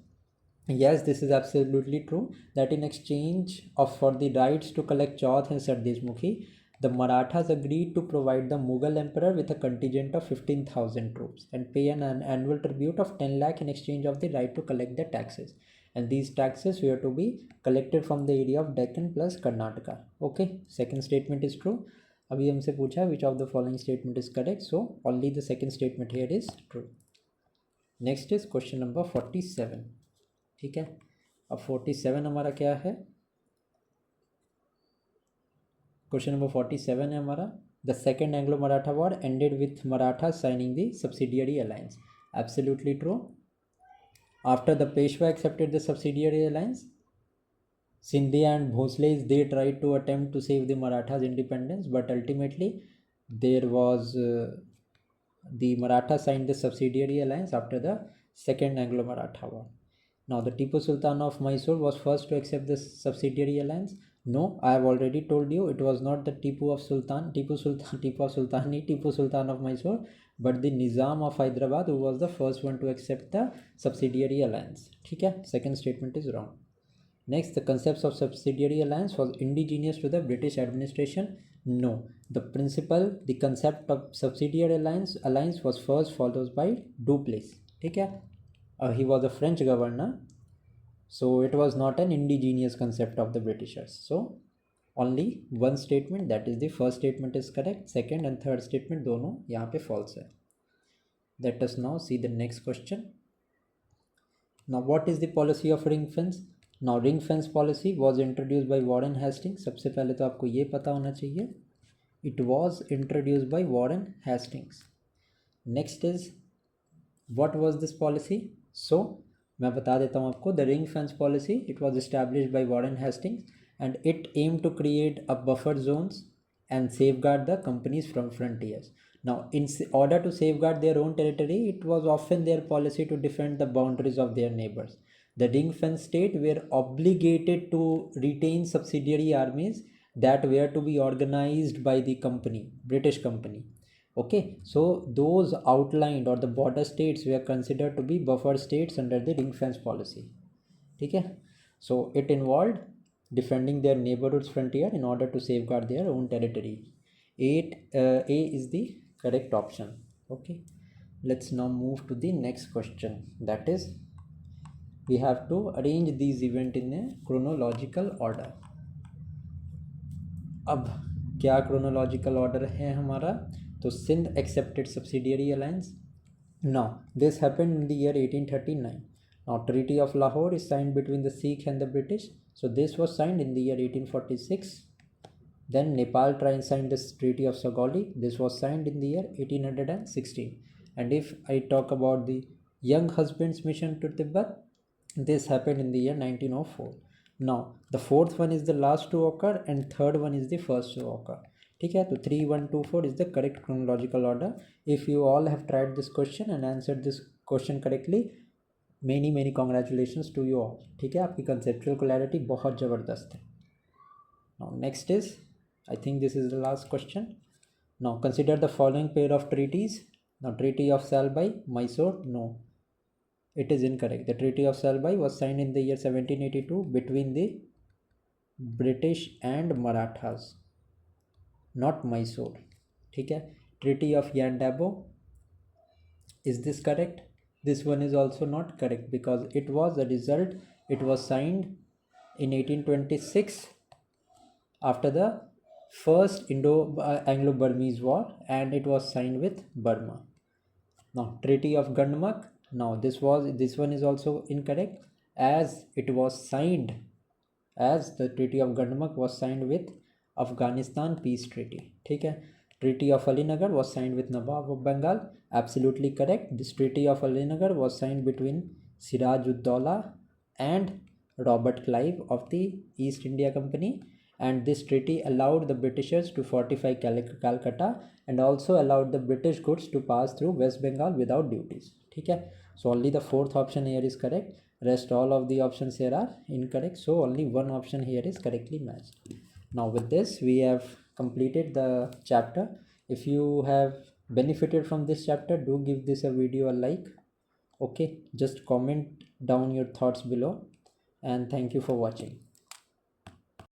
Yes, this is absolutely true, that in exchange of for the rights to collect Chauth and Sardeshmukhi, the Marathas agreed to provide the Mughal emperor with a contingent of 15,000 troops and pay an annual tribute of 10 lakh in exchange of the right to collect the taxes. And these taxes were to be collected from the area of Deccan plus Karnataka. Okay, second statement is true. अभी हमसे पूछा which of the following statement is correct, so only the second statement here is true. Next is question number 47. ठीक है, अब 47 हमारा क्या है, question number 47 है हमारा. The second Anglo Maratha war ended with Maratha signing the subsidiary alliance. Absolutely true. After the Peshwa accepted the subsidiary alliance, Scindia and Bhosles, they tried to attempt to save the Marathas' independence, but ultimately there was the Marathas signed the subsidiary alliance after the second Anglo-Maratha war. Now the Tipu Sultan of Mysore was first to accept the subsidiary alliance. No, I have already told you it was not the Tipu of Sultan of Mysore, but the Nizam of Hyderabad who was the first one to accept the subsidiary alliance. ठीक है, second statement is wrong. Next, the concepts of subsidiary alliance was indigenous to the British administration. No, the concept of subsidiary alliance was first followed by Duplessis. ठीक है, he was a French governor, so it was not an indigenous concept of the Britishers. So only one statement, that is the first statement is correct. Second and third statement दोनों यहाँ पे false है. Let us now see the next question. Now what is the policy of ring fence? Now ring fence policy was introduced by Warren Hastings. सबसे पहले तो आपको ये पता होना चाहिए, it was introduced by Warren Hastings. Next is, what was this policy? So मैं बता देता हूँ आपको. The ring fence policy, it was established by Warren Hastings and it aimed to create a buffer zones and safeguard the companies from frontiers. Now in order to safeguard their own territory, it was often their policy to defend the boundaries of their neighbors. The ring fence state were obligated to retain subsidiary armies that were to be organized by the company, British company. Okay, so those outlined or the border states were considered to be buffer states under the ring fence policy. ठीक है, so it involved defending their neighborhood's frontier in order to safeguard their own territory. A is the correct option. Okay, let's now move to the next question, that is we have to arrange these events in a chronological order. अब क्या chronological order है हमारा? तो Sindh accepted subsidiary alliance. Now this happened in the year 1839. Now Treaty of Lahore is signed between the Sikh and the British. So this was signed in the year 1846. Then Nepal signed this Treaty of Sagoli. This was signed in the year 1816. And if I talk about the Young Husbands Mission to Tibet, this happened in the year 1904. Now, the fourth one is the last to occur and third one is the first to occur. ठीक है, तो 3, 1, 2, 4 is the correct chronological order. If you all have tried this question and answered this question correctly, many congratulations to you all. ठीक है, आपकी conceptual clarity बहुत ज़बरदस्त है. Now next is, I think this is the last question. Now consider the following pair of treaties. Now Treaty of Salbai, Mysore, no, it is incorrect. The Treaty of Salbai was signed in the year 1782 between the British and Marathas, not Mysore. ठीक है. Treaty of Yandabo, is this correct? This one is also not correct because it was a result. It was signed in 1826 after the first Anglo-Burmese war, and it was signed with Burma. Now Treaty of Gandmak, now this one is also incorrect as it was signed, as the Treaty of Gandmak was signed with Afghanistan peace treaty. ठीक है. Treaty of Alinagar was signed with Nawab of Bengal, absolutely correct. This Treaty of Alinagar was signed between Siraj-ud-Daulah and Robert Clive of the East India Company, and this treaty allowed the Britishers to fortify Calcutta and also allowed the British goods to pass through West Bengal without duties. ठीक है. So only the fourth option here is correct. Rest all of the options here are incorrect. So only one option here is correctly matched. Now with this we have completed the chapter. If you have benefited from this chapter, do give this a video a like. Okay, just comment down your thoughts below, and thank you for watching.